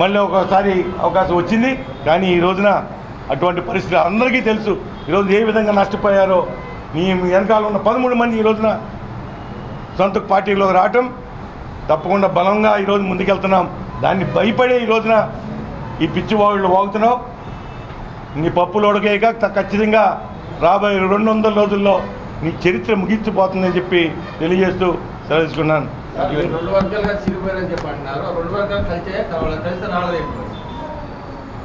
మళ్ళీ ఒకసారి అవకాశం వచ్చింది. కానీ ఈ రోజున అటువంటి పరిస్థితి అందరికీ తెలుసు. ఈరోజు ఏ విధంగా నష్టపోయారో నీ వెనకాల ఉన్న 13 మంది ఈ రోజున సొంత పార్టీలోకి రావటం తప్పకుండా బలంగా ఈరోజు ముందుకెళ్తున్నాం. దాన్ని భయపడే ఈ రోజున ఈ పిచ్చి వాళ్ళు వాగుతున్నావు. నీ పప్పులు ఉడకేయక ఖచ్చితంగా రాబోయే 200 రోజుల్లో నీ చరిత్ర ముగించిపోతుందని చెప్పి తెలియజేస్తూ సెలవుకున్నాను.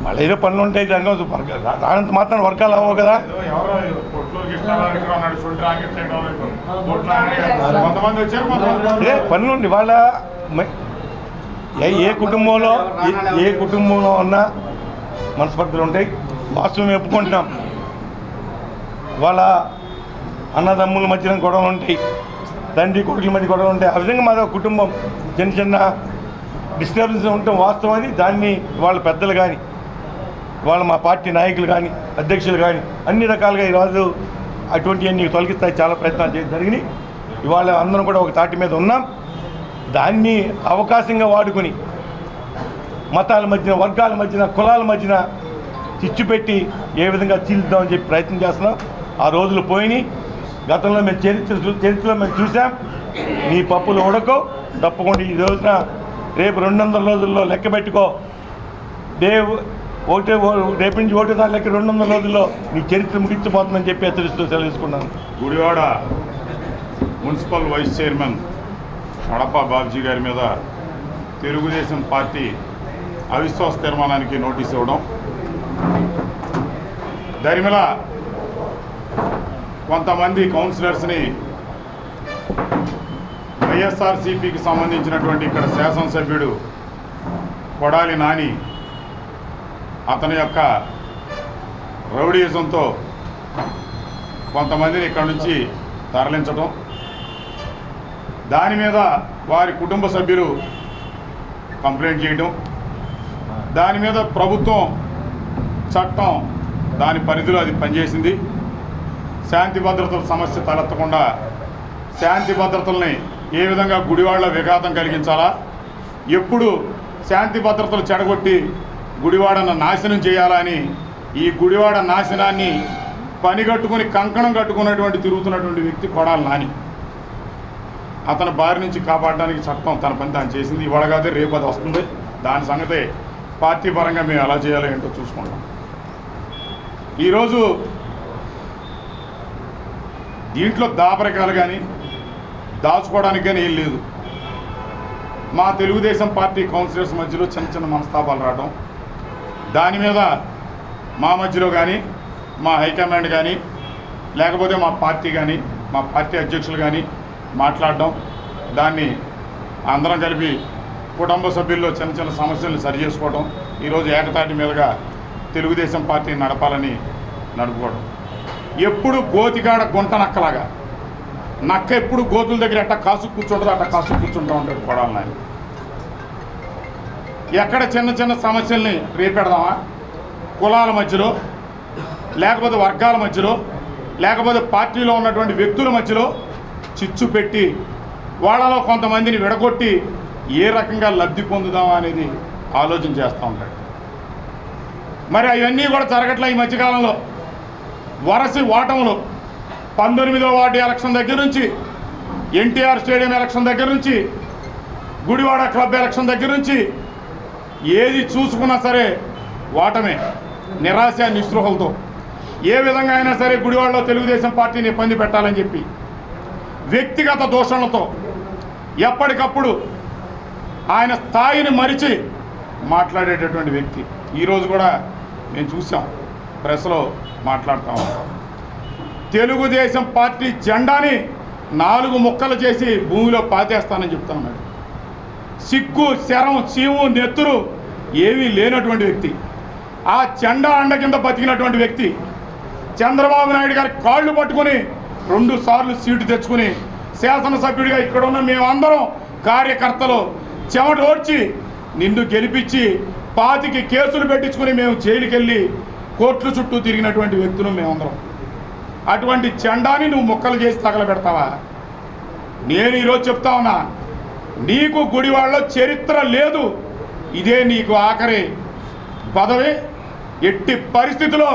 మళ్ళీ ఏదో పనులు ఉంటాయి. రానంత మాత్రం వర్గాలు అవ్వవు కదా. పనులు ఉండి వాళ్ళ ఏ కుటుంబంలో ఉన్నా మనస్పర్ధలు ఉంటాయి. వాస్తవం చెప్పుకుంటున్నాం. వాళ్ళ అన్నదమ్ముల మధ్యన గొడవలు ఉంటాయి, తండ్రి కొడుకుల మధ్య గొడవలు ఉంటాయి. ఆ విధంగా మాది ఒక కుటుంబం చిన్న డిస్టర్బెన్స్ ఉండటం వాస్తవం. అది దాన్ని వాళ్ళ పెద్దలు కానీ వాళ్ళ మా పార్టీ నాయకులు కానీ అధ్యక్షులు కానీ అన్ని రకాలుగా ఈరోజు అటువంటివన్నీ తొలగిస్తాయి చాలా ప్రయత్నాలు జరిగినాయి. ఇవాళ అందరం కూడా ఒక తాటి మీద ఉన్నాం. దాన్ని అవకాశంగా వాడుకొని మతాల మధ్యన వర్గాల మధ్యన కులాల మధ్యన చిచ్చు పెట్టి ఏ విధంగా చీల్దామని చెప్పి ప్రయత్నం చేస్తున్నాం. ఆ రోజులు పోయినాయి. గతంలో మేము చరిత్రలో మేము చూసాం. నీ పప్పులు ఉడకో. తప్పకుండా ఈ రోజున రేపు 200 రోజుల్లో లెక్క పెట్టుకో. రేపు నుంచి ఓటు దానికి 200 రోజుల్లో నీ చరిత్ర ముగించిపోతుందని చెప్పి హెచ్చరిస్తూ సెలవుకున్నాను. గుడివాడ మున్సిపల్ వైస్ చైర్మన్ అడపా బాబ్జీ గారి మీద తెలుగుదేశం పార్టీ అవిశ్వాస తీర్మానానికి నోటీస్ ఇవ్వడం, దరిమిల కొంతమంది కౌన్సిలర్స్ని వైఎస్ఆర్సీపీకి సంబంధించినటువంటి ఇక్కడ శాసనసభ్యుడు కొడాలి నాని అతని యొక్క రౌడీయిజంతో కొంతమందిని ఇక్కడ నుంచి తరలించడం, దాని మీద వారి కుటుంబ సభ్యులు కంప్లైంట్ చేయడం, దాని మీద ప్రభుత్వం చట్టం దాని పరిధిలో అది పనిచేసింది. శాంతి భద్రతల సమస్య తలెత్తకుండా శాంతి భద్రతల్ని ఏ విధంగా గుడివాడలో విఘాతం కలిగించాలా, ఎప్పుడు శాంతి భద్రతలు చెడగొట్టి గుడివాడను నాశనం చేయాలని ఈ గుడివాడ నాశనాన్ని పనిగట్టుకుని కంకణం కట్టుకున్నటువంటి తిరుగుతున్నటువంటి వ్యక్తి కొడాలి నాని. అతని బారి నుంచి కాపాడడానికి చట్టం తన పని తాను చేసింది. ఇవాళ కాదే రేపు అది వస్తుంది. దాని సంగతే పార్టీ పరంగా మేము ఎలా చేయాలో ఏంటో చూసుకుంటాం. ఈరోజు దీంట్లో దాపరికాలు కానీ దాచుకోవడానికి కానీ ఏం లేదు. మా తెలుగుదేశం పార్టీ కౌన్సిలర్స్ మధ్యలో చిన్న చిన్న మనస్తాపాలు రావడం, దాని మీద మా మధ్యలో కానీ మా హైకమాండ్ కానీ లేకపోతే మా పార్టీ కానీ మా పార్టీ అధ్యక్షులు కానీ మాట్లాడడం, దాన్ని అందరం కలిపి కుటుంబ సభ్యుల్లో చిన్న చిన్న సమస్యలను సరి చేసుకోవడం, ఈరోజు ఏకతాటి మీదుగా తెలుగుదేశం పార్టీని నడపాలని నడుపుకోవడం. ఎప్పుడు గోతికాడ గుంట నక్కలాగా నక్క ఎప్పుడు గోతుల దగ్గర ఎట్ట కాసు కూర్చుంటుందో అట్ట కాసు కూర్చుంటూ ఉంటాడు కొడాలి నాని. ఎక్కడ చిన్న చిన్న సమస్యల్ని రేపెడదామా, కులాల మధ్యలో లేకపోతే వర్గాల మధ్యలో లేకపోతే పార్టీలో ఉన్నటువంటి వ్యక్తుల మధ్యలో చిచ్చు పెట్టి వాళ్ళలో కొంతమందిని విడగొట్టి ఏ రకంగా లబ్ధి పొందుదామా అనేది ఆలోచన చేస్తూ ఉంటాడు. మరి అవన్నీ కూడా జరగట్లే. ఈ మధ్యకాలంలో వరసి ఓటములు 19వ వార్డు ఎలక్షన్ దగ్గర నుంచి, ఎన్టీఆర్ స్టేడియం ఎలక్షన్ దగ్గర నుంచి, గుడివాడ క్లబ్ ఎలక్షన్ దగ్గర నుంచి ఏది చూసుకున్నా సరే ఓటమే, నిరాశ నిస్పృహలతో ఏ విధంగా అయినా సరే గుడివాడలో తెలుగుదేశం పార్టీని ఇబ్బంది పెట్టాలని చెప్పి వ్యక్తిగత దోషణలతో ఎప్పటికప్పుడు ఆయన స్థాయిని మరిచి మాట్లాడేటటువంటి వ్యక్తి. ఈరోజు కూడా మేము చూసాం, ప్రెస్లో మాట్లాడుతూ ఉంటాం. తెలుగుదేశం పార్టీ జెండాని 4 ముక్కలు చేసి భూమిలో పాతేస్తానని చెప్తున్నాడు. సిగ్గు శరం చీము నెత్తురు ఏమీ లేనటువంటి వ్యక్తి, ఆ జెండా అండ కింద బతికినటువంటి వ్యక్తి, చంద్రబాబు నాయుడు గారి కాళ్ళు పట్టుకుని 2 సార్లు సీటు తెచ్చుకుని శాసనసభ్యుడిగా ఇక్కడ ఉన్న మేమందరం కార్యకర్తలు చెమట ఓడ్చి నిన్ను గెలిపించి 25 కేసులు పెట్టించుకుని మేము జైలుకి వెళ్ళి కోర్టుల చుట్టూ తిరిగినటువంటి వ్యక్తులు మేమందరం. అటువంటి జెండాని నువ్వు ముక్కలు చేసి తగలబెడతావా? నేను ఈరోజు చెప్తా ఉన్నా, నీకు గుడివాడలో చరిత్ర లేదు, ఇదే నీకు ఆఖరి పదవి. ఎట్టి పరిస్థితిలో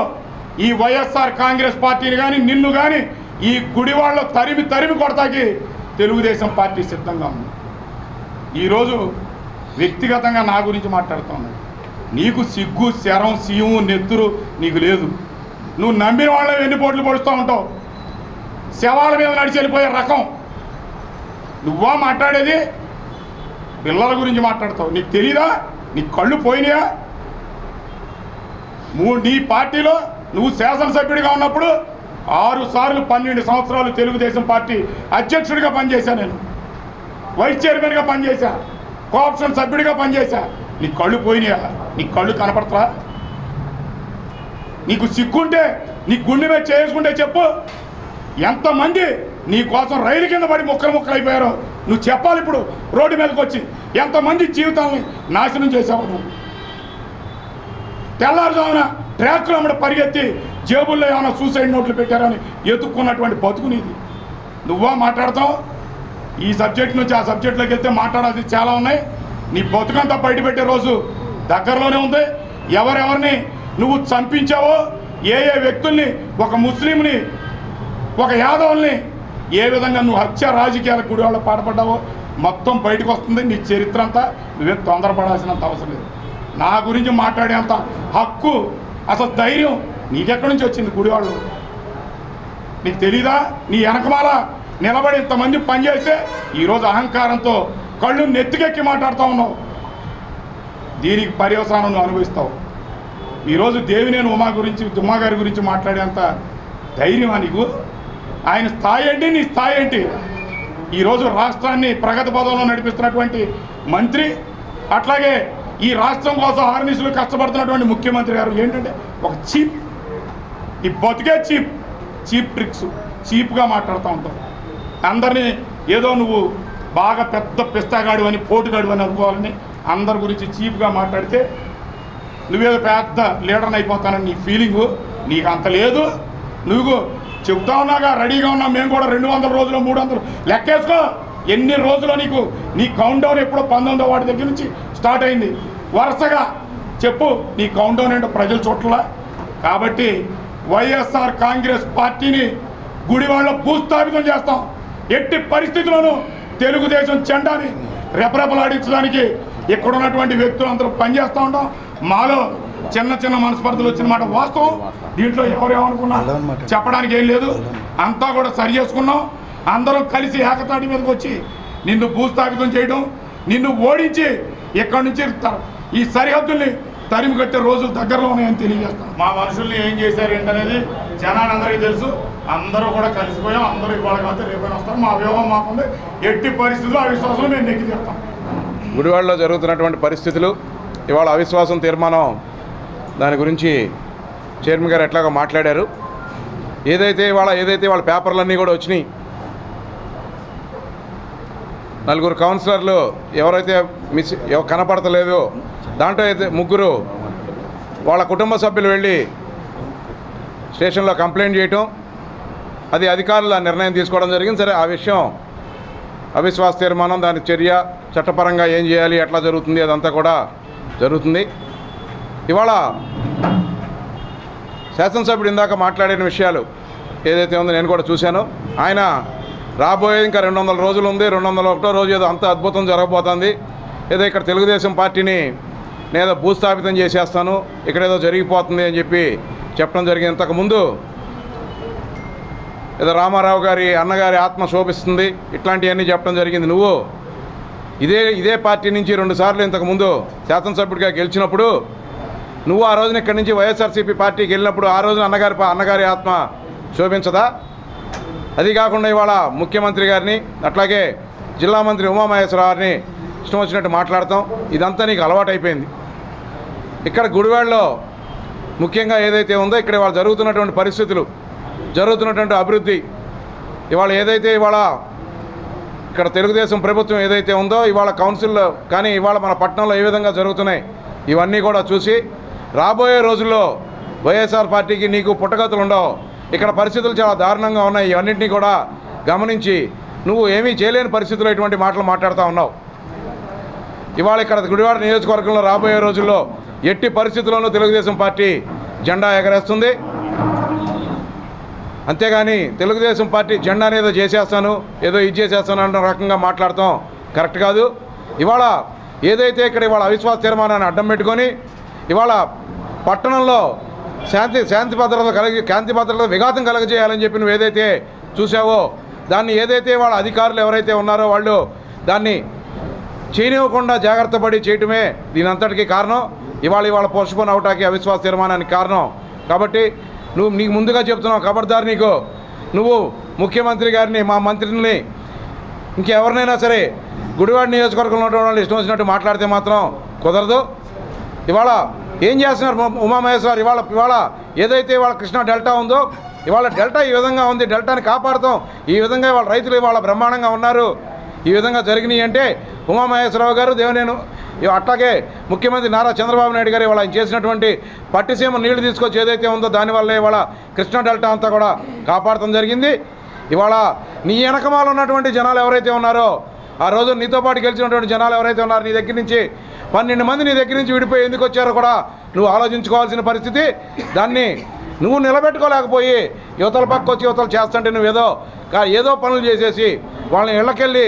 ఈ వైఎస్ఆర్ కాంగ్రెస్ పార్టీని కానీ నిన్ను కానీ ఈ గుడివాడలో తరిమి కొడతాకి తెలుగుదేశం పార్టీ సిద్ధంగా ఉంది. ఈరోజు వ్యక్తిగతంగా నా గురించి మాట్లాడుతూ ఉన్నాడు. నీకు సిగ్గు శరం సీము నెత్తురు నీకు లేదు. నువ్వు నమ్మిన వాళ్ళని ఎన్ని పోట్లు పొడుస్తూ ఉంటావు, శవాల మీద నడిచి వెళ్ళిపోయే రకం నువ్వా మాట్లాడేది. పిల్లల గురించి మాట్లాడతావు, నీకు తెలీదా? నీ కళ్ళు పోయినాయా? నీ పార్టీలో నువ్వు శాసనసభ్యుడిగా ఉన్నప్పుడు 6 సార్లు 12 సంవత్సరాలు తెలుగుదేశం పార్టీ అధ్యక్షుడిగా పనిచేశా, నేను వైస్ చైర్మన్గా పనిచేశా, కోఆప్షన్ సభ్యుడిగా పనిచేశా. నీ కళ్ళు పోయినాయా? నీ కళ్ళు కనపడతా? నీకు సిగ్గుంటే నీ గుండె మీద చేసుకుంటే చెప్పు. ఎంతమంది నీ కోసం రైలు కింద పడి ముక్కలు అయిపోయారో నువ్వు చెప్పాలి. ఇప్పుడు రోడ్డు మీదకి వచ్చి ఎంతమంది జీవితాలని నాశనం చేసావు నువ్వు. తెల్లారుజామున ట్రాక్లో అమ్మడ పరిగెత్తి జేబుల్లో ఏమైనా సూసైడ్ నోట్లు పెట్టారని ఎత్తుక్కున్నటువంటి బతుకు నీది. నువ్వా మాట్లాడతావు? ఈ సబ్జెక్ట్ నుంచి ఆ సబ్జెక్టులోకి వెళ్తే మాట్లాడాల్సి చాలా ఉన్నాయి. నీ బతుకంతా బయటపెట్టే రోజు దగ్గరలోనే ఉంది. ఎవరెవరిని నువ్వు చంపించావో, ఏ వ్యక్తుల్ని, ఒక ముస్లింని, ఒక యాదవుల్ని ఏ విధంగా నువ్వు హత్య రాజకీయాలకు గుడివాడలో పాటుపడ్డావో మొత్తం బయటకు వస్తుంది. నీ చరిత్ర అంతా నువ్వే తొందరపడాల్సినంత అవసరం లేదు. నా గురించి మాట్లాడేంత హక్కు అసలు ధైర్యం నీకెక్కడి నుంచి వచ్చింది? గుడివాళ్ళు నీకు తెలీదా? నీ వెనకమాల నిలబడి ఇంతమంది పనిచేస్తే ఈరోజు అహంకారంతో కళ్ళు నెత్తికెక్కి మాట్లాడుతూ ఉన్నావు. దీనికి పర్యవసానం నువ్వు అనుభవిస్తావు. ఈరోజు దేవినేని ఉమా గారి గురించి మాట్లాడేంత ధైర్యమా నీకు? ఆయన స్థాయి ఏంటి, నీ స్థాయి ఏంటి? ఈరోజు రాష్ట్రాన్ని ప్రగతి పదంలో నడిపిస్తున్నటువంటి మంత్రి, అట్లాగే ఈ రాష్ట్రం కోసం ఆర్నిసులు కష్టపడుతున్నటువంటి ముఖ్యమంత్రి గారు ఏంటంటే ఒక చీప్, ఈ బతికే చీప్ ట్రిక్స్, చీప్గా మాట్లాడుతూ ఉంటావు. అందరినీ ఏదో నువ్వు బాగా పెద్ద పిస్తాగాడు అని పోటుగాడు అని అనుకోవాలని అందరి గురించి చీప్గా మాట్లాడితే నువ్వేదో పెద్ద లీడర్ని అయిపోతానని నీ ఫీలింగు. నీకు అంత లేదు. నువ్వు చెప్తా ఉన్నాగా, రెడీగా ఉన్నా మేము కూడా 200 రోజులు 300 లెక్కేసుకో. ఎన్ని రోజులు నీకు నీ కౌంట్ డౌన్ ఎప్పుడో 19వ వార్డు దగ్గర నుంచి స్టార్ట్ అయింది. వరుసగా చెప్పు నీ కౌంట్ డౌన్ ఏంటో ప్రజలు చూడలా. కాబట్టి వైఎస్ఆర్ కాంగ్రెస్ పార్టీని గుడివాళ్ళ భూస్థాపితం చేస్తాం. ఎట్టి పరిస్థితుల్లోనూ తెలుగుదేశం జెండాని రెపరెపలాడించడానికి ఇక్కడ ఉన్నటువంటి వ్యక్తులు అందరూ పనిచేస్తూ ఉంటాం. మాలో చిన్న మనస్పర్ధలు వచ్చిన మాట వాస్తవం. దీంట్లో ఎవరేమనుకున్నా చెప్పడానికి ఏం లేదు. అంతా కూడా సరి చేసుకున్నాం. అందరం కలిసి ఏకతాటి మీదకి వచ్చి నిన్ను భూస్థాపితం చేయడం, నిన్ను ఓడించి ఇక్కడి నుంచి ఈ సరిహద్దుల్ని తరిమి కట్టే రోజులు దగ్గరలో ఉన్నాయని తెలియజేస్తాం. మా మనుషుల్ని ఏం చేశారు ఏంటనేది జనాలందరికీ తెలుసు. అందరూ కూడా కలిసిపోయాం. అందరూ ఇవాళ కాదు రేపైనా వస్తాం. మా వ్యూహం మాకుంది. ఎట్టి పరిస్థితుల్లో అవిశ్వాసం మేము నెక్కి తీరుతాం. గుడివాడలో జరుగుతున్నటువంటి పరిస్థితులు, ఇవాళ అవిశ్వాసం తీర్మానం, దాని గురించి చైర్మన్ గారు ఎట్లాగో మాట్లాడారు. ఏదైతే వాళ్ళ పేపర్లన్నీ కూడా వచ్చినాయి, 4 కౌన్సిలర్లు ఎవరైతే కనపడతలేదో దాంట్లో అయితే 3 వాళ్ళ కుటుంబ సభ్యులు వెళ్ళి స్టేషన్లో కంప్లైంట్ చేయటం, అది అధికారులు ఆ నిర్ణయం తీసుకోవడం జరిగింది. సరే, ఆ విషయం అవిశ్వాస తీర్మానం, దాని చర్య, చట్టపరంగా ఏం చేయాలి, ఎట్లా జరుగుతుంది, అదంతా కూడా జరుగుతుంది. ఇవాళ శాసనసభ్యుడు ఇందాక మాట్లాడిన విషయాలు ఏదైతే ఉందో నేను కూడా చూశాను. ఆయన రాబోయే ఇంకా 200 రోజులు ఉంది, 201వ రోజు ఏదో అంత అద్భుతం జరగబోతుంది, ఏదో ఇక్కడ తెలుగుదేశం పార్టీని నేదో భూస్థాపితం చేసేస్తాను, ఇక్కడేదో జరిగిపోతుంది అని చెప్పి చెప్పడం జరిగింది. ఇంతకుముందు ఏదో రామారావు గారి అన్నగారి ఆత్మ శోభిస్తుంది, ఇట్లాంటివన్నీ చెప్పడం జరిగింది. నువ్వు ఇదే పార్టీ నుంచి 2 సార్లు ఇంతకుముందు శాసనసభ్యుడిగా గెలిచినప్పుడు నువ్వు ఆ రోజున ఇక్కడి నుంచి వైఎస్ఆర్సీపీ పార్టీకి వెళ్ళినప్పుడు ఆ రోజున అన్నగారి ఆత్మ శోభించదా? అది కాకుండా ఇవాళ ముఖ్యమంత్రి గారిని, అట్లాగే జిల్లా మంత్రి ఉమామహేశ్వరరావు గారిని ఇష్టం వచ్చినట్టు మాట్లాడతాం. ఇదంతా నీకు అలవాటైపోయింది. ఇక్కడ గుడివాడలో ముఖ్యంగా ఏదైతే ఉందో ఇక్కడ ఇవాళ జరుగుతున్నటువంటి పరిస్థితులు, జరుగుతున్నటువంటి అభివృద్ధి, ఇవాళ ఏదైతే ఇవాళ ఇక్కడ తెలుగుదేశం ప్రభుత్వం ఏదైతే ఉందో ఇవాళ కౌన్సిల్లో కానీ ఇవాళ మన పట్టణంలో ఏ విధంగా జరుగుతున్నాయి ఇవన్నీ కూడా చూసి రాబోయే రోజుల్లో వైఎస్ఆర్ పార్టీకి నీకు పుట్టగతులు ఉండవు. ఇక్కడ పరిస్థితులు చాలా దారుణంగా ఉన్నాయి. ఇవన్నింటినీ కూడా గమనించి నువ్వు ఏమీ చేయలేని పరిస్థితుల్లో ఇటువంటి మాటలు మాట్లాడుతూ ఉన్నావు. ఇవాళ ఇక్కడ గుడివాడ నియోజకవర్గంలో రాబోయే రోజుల్లో ఎట్టి పరిస్థితుల్లోనూ తెలుగుదేశం పార్టీ జెండా ఎగరేస్తుంది. అంతేగాని తెలుగుదేశం పార్టీ జెండాని ఏదో చేసేస్తాను, ఏదో ఇది చేసేస్తాను అన్న రకంగా మాట్లాడతాం కరెక్ట్ కాదు. ఇవాళ ఏదైతే ఇక్కడ ఇవాళ అవిశ్వాస తీర్మానాన్ని అడ్డం పెట్టుకొని ఇవాళ పట్టణంలో శాంతి భద్రత విఘాతం కలగజేయాలని చెప్పి నువ్వు ఏదైతే చూసావో దాన్ని ఏదైతే వాళ్ళ అధికారులు ఎవరైతే ఉన్నారో వాళ్ళు దాన్ని చేయనివ్వకుండా జాగ్రత్త పడి చేయటమే దీనంతటికీ కారణం. ఇవాళ పోస్ట్పోన్ అవటానికి అవిశ్వాస తీర్మానానికి కారణం. కాబట్టి నీకు ముందుగా చెప్తున్నావు, ఖబర్దార్, నువ్వు ముఖ్యమంత్రి గారిని, మా మంత్రిని, ఇంకెవరినైనా సరే గుడివాడ నియోజకవర్గంలో ఉన్న వాళ్ళు ఇష్టం వచ్చినట్టు మాట్లాడితే మాత్రం కుదరదు. ఇవాళ ఏం చేస్తున్నారు ఉమామహేశ్వర్? ఇవాళ ఏదైతే ఇవాళ కృష్ణా డెల్టా ఉందో ఇవాళ డెల్టా ఈ విధంగా ఉంది, డెల్టాని కాపాడుతాం, ఈ విధంగా ఇవాళ రైతులు ఇవాళ బ్రహ్మాండంగా ఉన్నారు, ఈ విధంగా జరిగినాయి అంటే ఉమామహేశ్వరరావు గారు, దేవినేని, అట్లాగే ముఖ్యమంత్రి నారా చంద్రబాబు నాయుడు గారు ఇవాళ ఆయన చేసినటువంటి పట్టిసీమ నీళ్లు తీసుకొచ్చి ఏదైతే ఉందో దానివల్లే ఇవాళ కృష్ణా డెల్టా అంతా కూడా కాపాడటం జరిగింది. ఇవాళ నీ వెనకమాల ఉన్నటువంటి జనాలు ఎవరైతే ఉన్నారో, ఆ రోజు నీతో పాటు గెలిచినటువంటి జనాలు ఎవరైతే ఉన్నారో, నీ దగ్గర నుంచి 12 మంది నీ దగ్గర నుంచి విడిపోయి ఎందుకు వచ్చారో కూడా నువ్వు ఆలోచించుకోవాల్సిన పరిస్థితి. దాన్ని నువ్వు నిలబెట్టుకోలేకపోయి యువతల పక్క వచ్చి యువతలు చేస్తుంటే నువ్వు ఏదో పనులు చేసేసి వాళ్ళని ఇళ్ళకెళ్ళి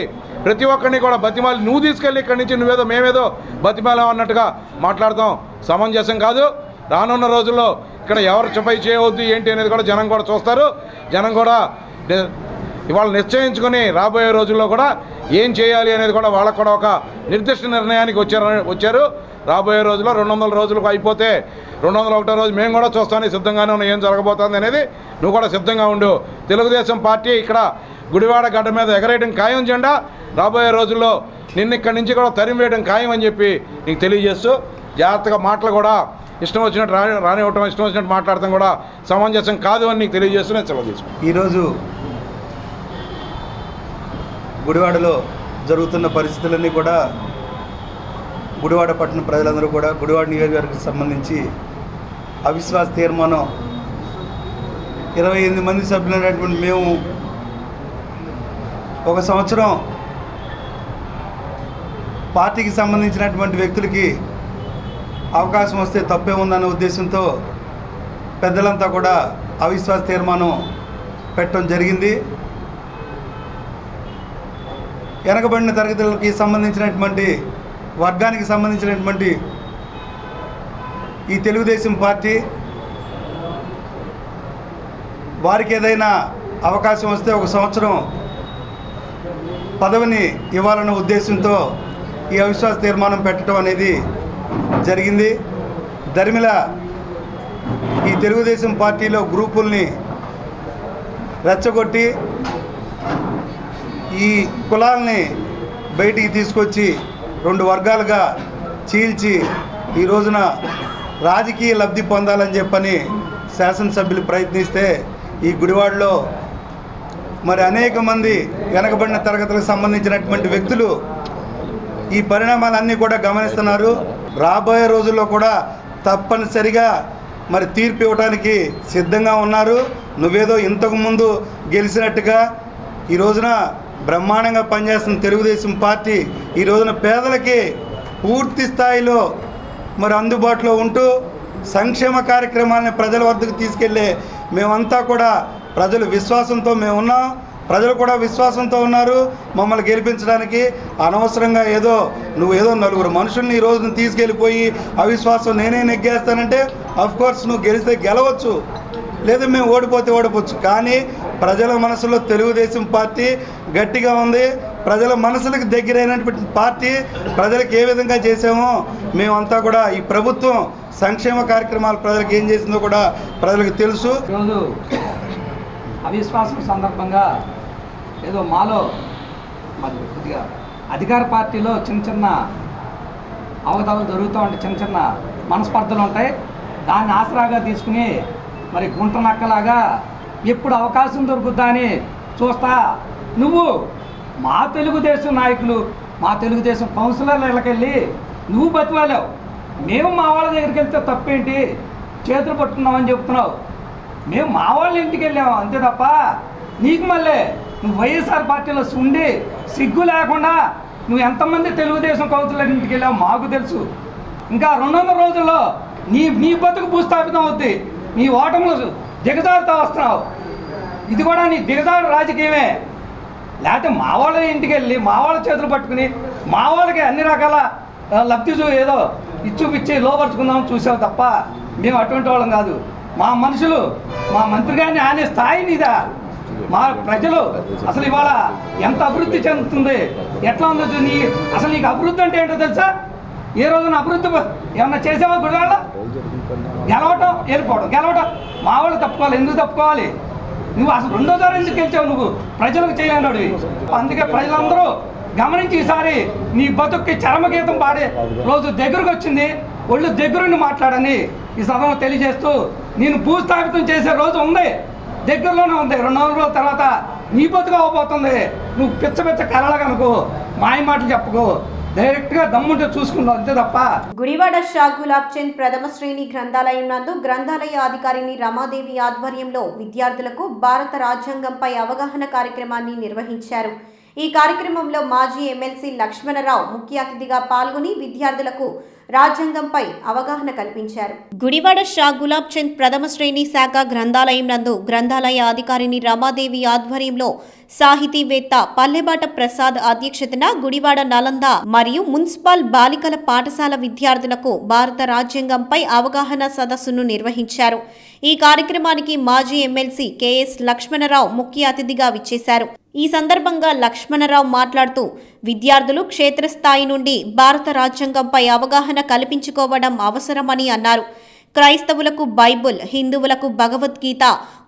ప్రతి ఒక్కరిని కూడా బతిమాలి నువ్వు తీసుకెళ్ళి ఇక్కడి నుంచి నువ్వేదో మేమేదో బతిమాలాం అన్నట్టుగా మాట్లాడతాం సమంజసం కాదు. రానున్న రోజుల్లో ఇక్కడ ఎవరు చెప్పై చేయవద్దు ఏంటి అనేది కూడా జనం కూడా చూస్తారు. జనం కూడా ఇవాళ నిశ్చయించుకొని రాబోయే రోజుల్లో కూడా ఏం చేయాలి అనేది కూడా వాళ్ళకు కూడా ఒక నిర్దిష్ట నిర్ణయానికి వచ్చారు. రాబోయే రోజుల్లో 200 రోజులకు అయిపోతే 201వ రోజు మేము కూడా చూస్తానికి సిద్ధంగానే ఉన్నాం. ఏం జరగబోతుంది అనేది నువ్వు కూడా సిద్ధంగా ఉండు. తెలుగుదేశం పార్టీ ఇక్కడ గుడివాడ గడ్డ మీద ఎగరేయడం ఖాయం జెండా. రాబోయే రోజుల్లో నిన్ను ఇక్కడి నుంచి కూడా తరిమి వేయడం ఖాయం అని చెప్పి నీకు తెలియజేస్తూ జాగ్రత్తగా మాటలు కూడా ఇష్టం వచ్చినట్టు రానివ్వటం ఇష్టం వచ్చినట్టు మాట్లాడటం కూడా సమంజసం కాదు అని నీకు తెలియజేస్తూ నేను సెలవు తీసుకున్నాను. ఈరోజు గుడివాడలో జరుగుతున్న పరిస్థితులన్నీ కూడా గుడివాడ పట్టణ ప్రజలందరూ కూడా గుడివాడ నియోజకవర్గానికి సంబంధించి అవిశ్వాస తీర్మానం 28 మంది సభ్యులైనటువంటి మేము 1 సంవత్సరం పార్టీకి సంబంధించినటువంటి వ్యక్తులకి అవకాశం వస్తే తప్పే ఉందన్న ఉద్దేశంతో పెద్దలంతా కూడా అవిశ్వాస తీర్మానం పెట్టడం జరిగింది. వెనకబడిన తరగతులకి సంబంధించినటువంటి వర్గానికి సంబంధించినటువంటి ఈ తెలుగుదేశం పార్టీ వారికి ఏదైనా అవకాశం వస్తే 1 సంవత్సరం పదవిని ఇవ్వాలన్న ఉద్దేశంతో ఈ అవిశ్వాస తీర్మానం పెట్టడం అనేది జరిగింది. దరిమిల ఈ తెలుగుదేశం పార్టీలో గ్రూపుల్ని రెచ్చగొట్టి ఈ కులాల్ని బయటికి తీసుకొచ్చి 2 వర్గాలుగా చీల్చి ఈ రోజున రాజకీయ లబ్ధి పొందాలని చెప్పని శాసనసభ్యులు ప్రయత్నిస్తే ఈ గుడివాడలో మరి అనేక మంది వెనకబడిన తరగతులకు సంబంధించినటువంటి వ్యక్తులు ఈ పరిణామాలన్నీ కూడా గమనిస్తున్నారు. రాబోయే రోజుల్లో కూడా తప్పనిసరిగా మరి తీర్పు ఇవ్వడానికి సిద్ధంగా ఉన్నారు. నువ్వేదో ఇంతకుముందు గెలిచినట్టుగా ఈ రోజున బ్రహ్మాండంగా పనిచేస్తున్న తెలుగుదేశం పార్టీ ఈ రోజున పేదలకి పూర్తి స్థాయిలో మరి అందుబాటులో ఉంటూ సంక్షేమ కార్యక్రమాలను ప్రజల వద్దకు తీసుకెళ్ళే మేమంతా కూడా ప్రజలు విశ్వాసంతో మేము ఉన్నాం. ప్రజలు కూడా విశ్వాసంతో ఉన్నారు మమ్మల్ని గెలిపించడానికి. అనవసరంగా నువ్వేదో 4 మనుషుల్ని ఈ రోజున తీసుకెళ్ళిపోయి అవిశ్వాసం నేనే నెగ్గేస్తానంటే అఫ్కోర్స్ నువ్వు గెలిస్తే గెలవచ్చు, లేదా మేము ఓడిపోతే ఓడిపోవచ్చు. కానీ ప్రజల మనసులో తెలుగుదేశం పార్టీ గట్టిగా ఉంది. ప్రజల మనసులకు దగ్గరైనటువంటి పార్టీ. ప్రజలకు ఏ విధంగా చేసామో మేమంతా కూడా ఈ ప్రభుత్వం సంక్షేమ కార్యక్రమాలు ప్రజలకు ఏం చేసిందో కూడా ప్రజలకు తెలుసు. ఈరోజు అవిశ్వాసం సందర్భంగా ఏదో మాలో కొద్దిగా అధికార పార్టీలో చిన్న అవకతవలు జరుగుతూ ఉంటాయి, చిన్న మనస్పర్ధలు ఉంటాయి. దాన్ని ఆసరాగా తీసుకుని మరి గుంట నక్కలాగా ఎప్పుడు అవకాశం దొరుకుద్దా అని చూస్తా నువ్వు మా తెలుగుదేశం నాయకులు మా తెలుగుదేశం కౌన్సిలర్లకెళ్ళి నువ్వు బతివాలేవు. మేము మా వాళ్ళ దగ్గరికి వెళ్తే తప్పేంటి, చేతులు పట్టుకున్నామని చెప్తున్నావు. మేము మా వాళ్ళ ఇంటికి వెళ్ళాము అంతే తప్ప నీకు మళ్ళీ నువ్వు వైఎస్ఆర్ పార్టీలో ఉండి సిగ్గు లేకుండా నువ్వు ఎంతమంది తెలుగుదేశం కౌన్సిలర్ ఇంటికి వెళ్ళావు మాకు తెలుసు. ఇంకా 200 రోజుల్లో నీ బతుకు భూస్థాపితం అవుద్ది. నీ ఓటములు దిగజారుతా వస్తున్నావు. ఇది కూడా నీ దిగజారు రాజకీయమే. లేకపోతే మా వాళ్ళ ఇంటికి వెళ్ళి మా వాళ్ళ చేతులు పట్టుకుని మా వాళ్ళకి అన్ని రకాల లబ్ధి ఏదో ఇచ్చుపిచ్చి లోపరుచుకుందామని చూసావు తప్ప మేము అటువంటి వాళ్ళం కాదు. మా మనుషులు మా మంత్రి గారిని ఆనే స్థాయి నీదా. మా ప్రజలు అసలు ఇవాళ ఎంత అభివృద్ధి చెందుతుంది, ఎట్లా ఉందో అసలు నీకు అభివృద్ధి అంటే ఏంటో తెలుసా? ఏ రోజున అభివృద్ధి ఏమన్నా చేసావా? గుడివాళ్ళ గెలవటం వెళ్ళిపోవడం, గెలవటం. మా వాళ్ళు తప్పుకోవాలి. ఎందుకు తప్పుకోవాలి? నువ్వు అసలు 2వ ఎందుకు గెలిచావు? నువ్వు ప్రజలకు చేయలేడు. అందుకే ప్రజలందరూ గమనించి ఈసారి నీ బతుక్కి చరమగీతం పాడే రోజు దగ్గరకు వచ్చింది. ఒళ్ళు దగ్గరుండి మాట్లాడని ఈ సభలో తెలియజేస్తూ నేను భూస్థాపితం చేసే రోజు ఉంది, దగ్గరలోనే ఉంది. 200 రోజుల తర్వాత నీ బతుకు అవ్వబోతుంది. నువ్వు పిచ్చ కలలా కనుకో మాయ మాటలు చెప్పుకో, డైరెక్ట్గా దమ్ముంటే చూసుకుందాం అంతే తప్ప. గుడివాడ షా గులాబ్ చంద్ ప్రథమ శ్రేణి గ్రంథాలయం నందు గ్రంథాలయ అధికారిని రమాదేవి ఆధ్వర్యంలో విద్యార్థులకు భారత రాజ్యాంగంపై అవగాహన కార్యక్రమాన్ని నిర్వహించారు. ఈ కార్యక్రమంలో మాజీ ఎమ్మెల్సీ లక్ష్మణరావు ముఖ్య అతిథిగా పాల్గొని విద్యార్థులకు రాజ్యాంగంపై అవగాహన కల్పించారు. గుడివాడ షా గులాబ్ చంద్ ప్రథమ శ్రేణి శాఖ గ్రంథాలయం నందు గ్రంథాలయ అధికారిని రమాదేవి ఆధ్వర్యంలో సాహితీవేత్త పల్లెబాట ప్రసాద్ అధ్యక్షతన గుడివాడ నలంద మరియు మున్సిపల్ బాలికల పాఠశాల విద్యార్థులకు భారత రాజ్యాంగంపై అవగాహన సదస్సును నిర్వహించారు. ఈ కార్యక్రమానికి మాజీ ఎమ్మెల్సీ కెఎస్ లక్ష్మణరావు ముఖ్య అతిథిగా విచ్చేశారు. ఈ సందర్భంగా లక్ష్మణరావు మాట్లాడుతూ విద్యార్థులు క్షేత్రస్థాయి నుండి భారత రాజ్యాంగంపై అవగాహన కల్పించుకోవడం అవసరమని అన్నారు. క్రైస్తవులకు బైబుల్, హిందువులకు భగవద్గీత,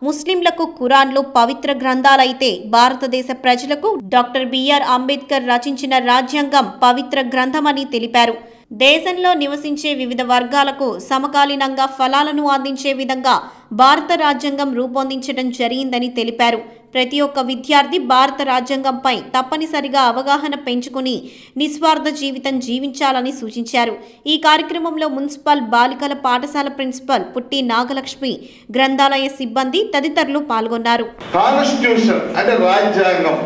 ముస్లింలకు ఖురాన్లు పవిత్ర గ్రంథాలైతే భారతదేశ ప్రజలకు డాక్టర్ బిఆర్ అంబేద్కర్ రచించిన రాజ్యాంగం పవిత్ర గ్రంథమని తెలిపారు. దేశంలో నివసించే వివిధ వర్గాలకు సమకాలీనంగా ఫలాలను అందించే విధంగా భారత రాజ్యాంగం రూపొందించడం జరిగిందని తెలిపారు. ప్రతి ఒక్క విద్యార్థి భారత రాజ్యాంగంపై తప్పనిసరిగా అవగాహన పెంచుకుని నిస్వార్థ జీవితం జీవించాలని సూచించారు. ఈ కార్యక్రమంలో మున్సిపల్ బాలికల పాఠశాల ప్రిన్సిపల్ పుట్టి నాగలక్ష్మి, గ్రంథాలయ సిబ్బంది తదితరులు పాల్గొన్నారు. కాన్స్టిట్యూషన్ అంటే రాజ్యాంగం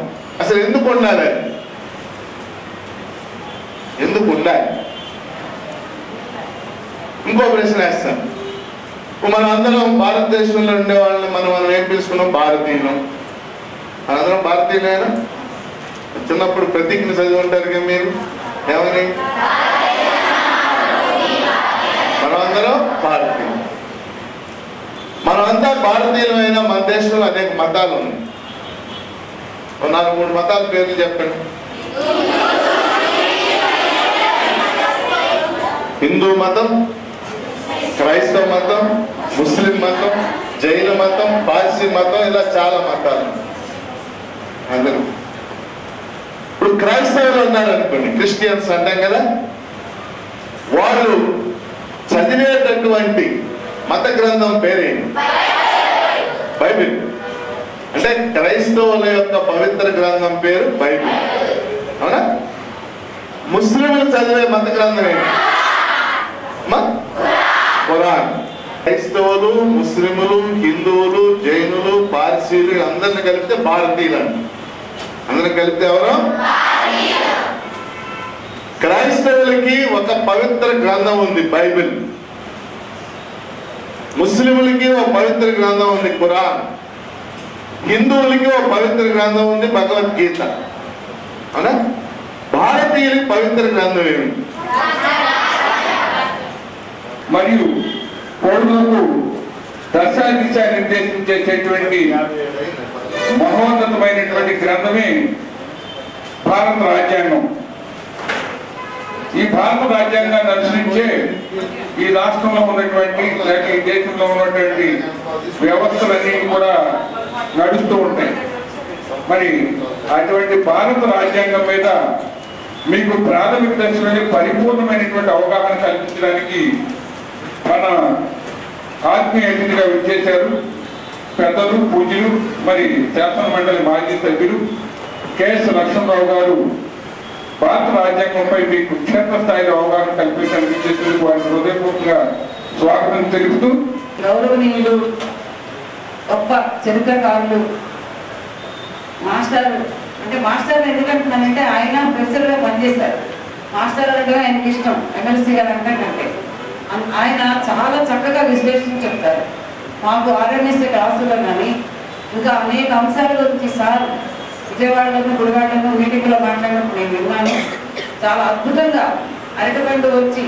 అసలు ఎందుకు ఉండాలి? ఎందుకు ఉండాలి? ఇంకో ప్రశ్న వేస్తాం. మనం అందరం భారతదేశంలో ఉండే వాళ్ళని మనం ఏం పిలుచుకున్నాం? భారతీయులం. మనందరం భారతీయులేనా? చిన్నప్పుడు ప్రతిజ్ఞ చదివి ఉంటారు కదా మీరు, ఏమని? మనమందరం భారతీయులు. మనమంతా భారతీయులమైన మన దేశంలో అనేక మతాలు ఉన్నాయి. 4-3 మతాల పేర్లు చెప్పండి. హిందూ మతం, క్రైస్తవ మతం, ముస్లిం మతం, జైన మతం, పార్సీ మతం, ఇలా చాలా మతాలు అందరూ. ఇప్పుడు క్రైస్తవులు ఉన్నారనుకోండి, క్రిస్టియన్స్ అంటాం కదా, వాళ్ళు చదివేటటువంటి మత గ్రంథం పేరేంటి? బైబిల్. అంటే క్రైస్తవుల యొక్క పవిత్ర గ్రంథం పేరు బైబిల్, అవునా? ముస్లింలు చదివే మత గ్రంథం ఏంటి? ఖురాన్. క్రైస్తవులు, ముస్లిములు, హిందువులు, జైనులు, పార్సీలు అందరిని కలిపితే భారతీయులు అంట. అందరిని కలిపితే ఎవరు? క్రైస్తవులకి ఒక పవిత్ర గ్రంథం ఉంది, బైబిల్. ముస్లిములకి ఒక పవిత్ర గ్రంథం ఉంది, ఖురాన్. హిందువులకి ఒక పవిత్ర గ్రంథం ఉంది, భగవద్గీత, అవునా? భారతీయులకి పవిత్ర గ్రంథం ఏమిటి? మరియు పౌరులకు దశ దిశ నిర్దేశించేటువంటి మహోన్నతమైనటువంటి గ్రంథమే భారత రాజ్యాంగం. ఈ భారత రాజ్యాంగాన్ని అనుసరించే ఈ రాష్ట్రంలో ఉన్నటువంటి లేక ఈ దేశంలో ఉన్నటువంటి వ్యవస్థలన్నీ కూడా నడుస్తూ ఉంటాయి. మరి అటువంటి భారత రాజ్యాంగం మీద మీకు ప్రాథమిక దశలోనే పరిపూర్ణమైనటువంటి అవగాహన కల్పించడానికి మన ఆత్మీయ అతిథిగా విచ్చేశారు పెద్దలు, పూజ్యులు, మరి శాసన మండలి మాజీ సభ్యులు కెఎస్ లక్ష్మణరావు గారు. భారత రాజ్యాంగంపై మీకు క్షేత్రస్థాయిలో అవగాహన కల్పించడానికి చేసేందుకు వారికి హృదయపూర్వకంగా స్వాగతం తెలుపుతూ, గౌరవనీయులు, గొప్ప చరిత్రకారులు, మాస్టర్ అంటే మాస్టర్ ఎందుకంటున్నానంటే ఆయన ప్రొఫెసర్గా పనిచేశారు. మాస్టర్ అంటే ఆయనకి ఇష్టం, ఎమ్మెల్సీ గారు అంటే ఆయన చాలా చక్కగా విశ్లేషణ చెప్తారు. మాకు ఆర్ఎన్ఎస్ఏ క్లాసులో కానీ ఇంకా అనేక అంశాల గురించి సార్ విజయవాడలోనూ గుడివాడలోనూ మీటింగ్లో మాట్లాడినప్పుడు నేను విన్నాను. చాలా అద్భుతంగా అరటిపండు వచ్చి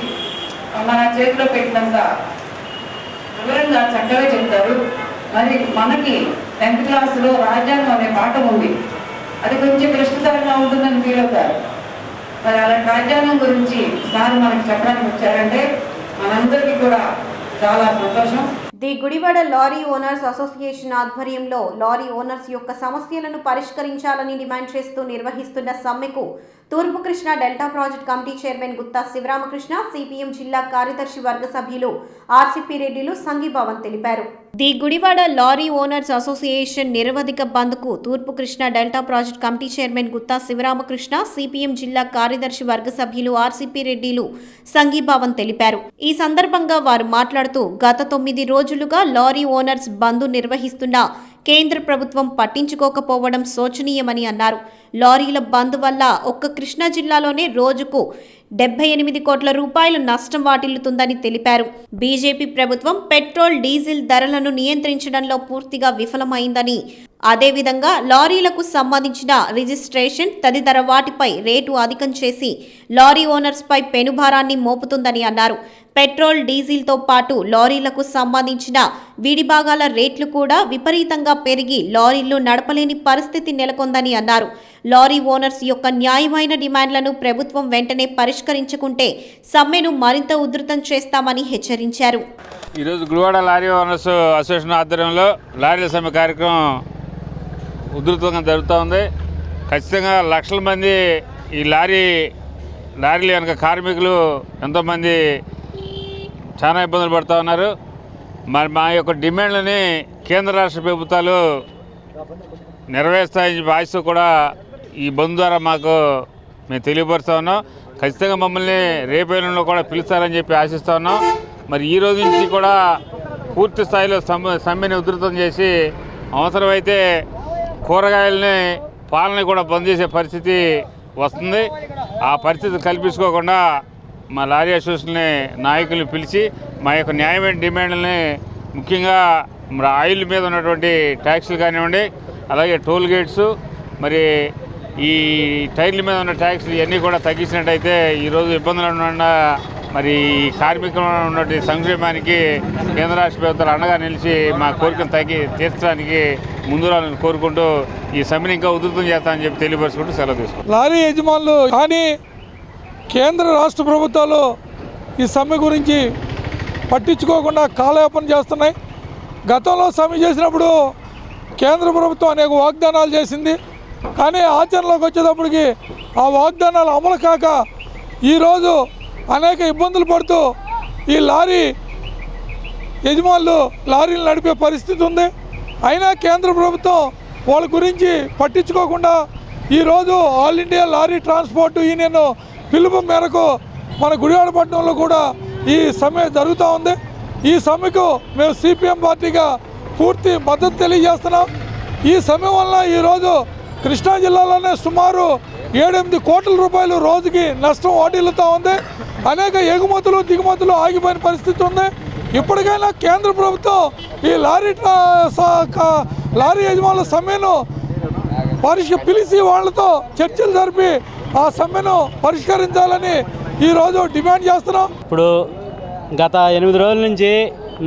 మన చేతిలో పెట్టినంత వివరంగా చక్కగా చెప్తారు. మరి మనకి 10th క్లాసులో రాజ్యాంగం అనే పాఠం ఉంది, అది కొంచెం క్లిష్టతరంగా ఉంటుందని ఫీల్ అవుతారు. మరి అలాంటి రాజ్యాంగం గురించి సార్ మనకి చెప్పడానికి వచ్చారంటే మనందరికీ కూడా చాలా సంతోషం. The Gudivada lorry owners association ఆధ్వర్యంలో లారీ ఓనర్స్ యొక్క సమస్యలను పరిష్కరించాలని డిమాండ్ చేస్తూ నిర్వహిస్తున్న సమ్మెకు తూర్పు Krishna delta project committee chairman Gutta Sivaramakrishna, CPM జిల్లా కార్యదర్శి వర్గ సభ్యులు ఆర్సిపి రెడ్డిలు సంఘీభావం తెలిపారు. The Gudivada lorry owners association నిరవధిక బంద్కు తూర్పు Krishna delta project committee chairman Gutta Sivaramakrishna, CPM జిల్లా కార్యదర్శి వర్గ సభ్యులు ఆర్సిపి రెడ్డిలు సంఘీభావం తెలిపారు. ఈ సందర్భంగా వారు మాట్లాడుతూ గత 9 రోజులుగా లారీ ఓనర్స్ బంద్ నిర్వహిస్తున్న కేంద్ర ప్రభుత్వం పట్టించుకోకపోవడం శోచనీయమని అన్నారు. లారీల బంద్ వల్ల ఒక్క కృష్ణా జిల్లాలోనే రోజుకు 78 కోట్ల రూపాయలు నష్టం వాటిల్లుతుందని తెలిపారు. బీజేపీ ప్రభుత్వం పెట్రోల్, డీజిల్ ధరలను నియంత్రించడంలో పూర్తిగా విఫలమైందని, అదేవిధంగా లారీలకు సంబంధించిన రిజిస్ట్రేషన్ తదితర వాటిపై రేటు అధికం చేసి లారీ ఓనర్స్పై పెనుభారాన్ని మోపుతుందని అన్నారు. పెట్రోల్, డీజిల్తో పాటు లారీలకు సంబంధించిన విడిభాగాల రేట్లు కూడా విపరీతంగా పెరిగి లారీలు నడపలేని పరిస్థితి నెలకొందని అన్నారు. లారీ ఓనర్స్ యొక్క న్యాయమైన డిమాండ్లను ప్రభుత్వం వెంటనే పరిష్కరించుకుంటే సమ్మెను మరింత ఉధృతం చేస్తామని హెచ్చరించారు. ఈరోజు గుడివాడ లారీ ఓనర్స్ అసోసియేషన్ ఆధ్వర్యంలో లారీల సమ్మె కార్యక్రమం ఉధృతంగా జరుగుతూ ఉంది. ఖచ్చితంగా లక్షల మంది ఈ లారీలు కనుక కార్మికులు ఎంతోమంది చాలా ఇబ్బందులు పడుతూ ఉన్నారు. మరి మా యొక్క డిమాండ్లని కేంద్ర రాష్ట్ర ప్రభుత్వాలు నెరవేరుస్తాయని ఆశతో కూడా ఈ బంద్ ద్వారా మేము తెలియపరుస్తూ ఉన్నాం. ఖచ్చితంగా మమ్మల్ని రేపేళ్ళలో కూడా పిలుస్తారని చెప్పి ఆశిస్తూ ఉన్నాం. మరి ఈ రోజు నుంచి కూడా పూర్తి స్థాయిలో సమ్మెని ఉధృతం చేసి అవసరమైతే కూరగాయలని, పాలని కూడా బంద్ చేసే పరిస్థితి వస్తుంది. ఆ పరిస్థితి కల్పించుకోకుండా మా లారీ అసోసియేషన్ నాయకుల్ని పిలిచి మా యొక్క న్యాయమైన డిమాండ్లని, ముఖ్యంగా మరి ఆయిల్ మీద ఉన్నటువంటి ట్యాక్సులు కానివ్వండి, అలాగే టోల్ గేట్స్, మరి ఈ టైర్ల మీద ఉన్న ట్యాక్సులు ఇవన్నీ కూడా తగ్గించినట్టయితే ఈరోజు ఇబ్బందులు ఉండకుండా మరి కార్మికులు ఉన్నటువంటి సంక్షేమానికి కేంద్ర రాష్ట్ర ప్రభుత్వాలు అండగా నిలిచి మా కోరికను తీర్చడానికి ముందు రావాలని కోరుకుంటూ ఈ సమ్మెను ఇంకా ఉధృతం చేస్తామని చెప్పి తెలియపరుచుకుంటూ సెలవు తీసుకుంటాం. లారీ యజమానులు కానీ కేంద్ర రాష్ట్ర ప్రభుత్వాలు ఈ సమ్మె గురించి పట్టించుకోకుండా కాలయాపన చేస్తున్నాయి. గతంలో సమ్మె చేసినప్పుడు కేంద్ర ప్రభుత్వం అనేక వాగ్దానాలు చేసింది. కానీ ఆచరణలోకి వచ్చేటప్పటికి ఆ వాగ్దానాలు అమలు కాక ఈరోజు అనేక ఇబ్బందులు పడుతూ ఈ లారీ యజమానులు లారీలు నడిపే పరిస్థితి ఉంది. అయినా కేంద్ర ప్రభుత్వం వాళ్ళ గురించి పట్టించుకోకుండా ఈరోజు all India lorry transport union పిలుపు మేరకు మన గుడివాడపట్నంలో కూడా ఈ సమ్మె జరుగుతూ ఉంది. ఈ సమ్మెకు మేము సిపిఎం పార్టీగా పూర్తి మద్దతు తెలియజేస్తున్నాం. ఈ సమ్మె వల్ల ఈరోజు కృష్ణా జిల్లాలోనే సుమారు 7-8 కోట్ల రూపాయలు రోజుకి నష్టం వాటిల్లుతూ ఉంది. అనేక ఎగుమతులు, దిగుమతులు ఆగిపోయిన పరిస్థితి ఉంది. ఇప్పటికైనా కేంద్ర ప్రభుత్వం ఈ లారీ యజమానుల సమ్మెను పిలిచి వాళ్లతో చర్చలు జరిపి ఆ సమ్మెను పరిష్కరించాలని ఈరోజు డిమాండ్ చేస్తున్నాం. ఇప్పుడు గత 8 రోజుల నుంచి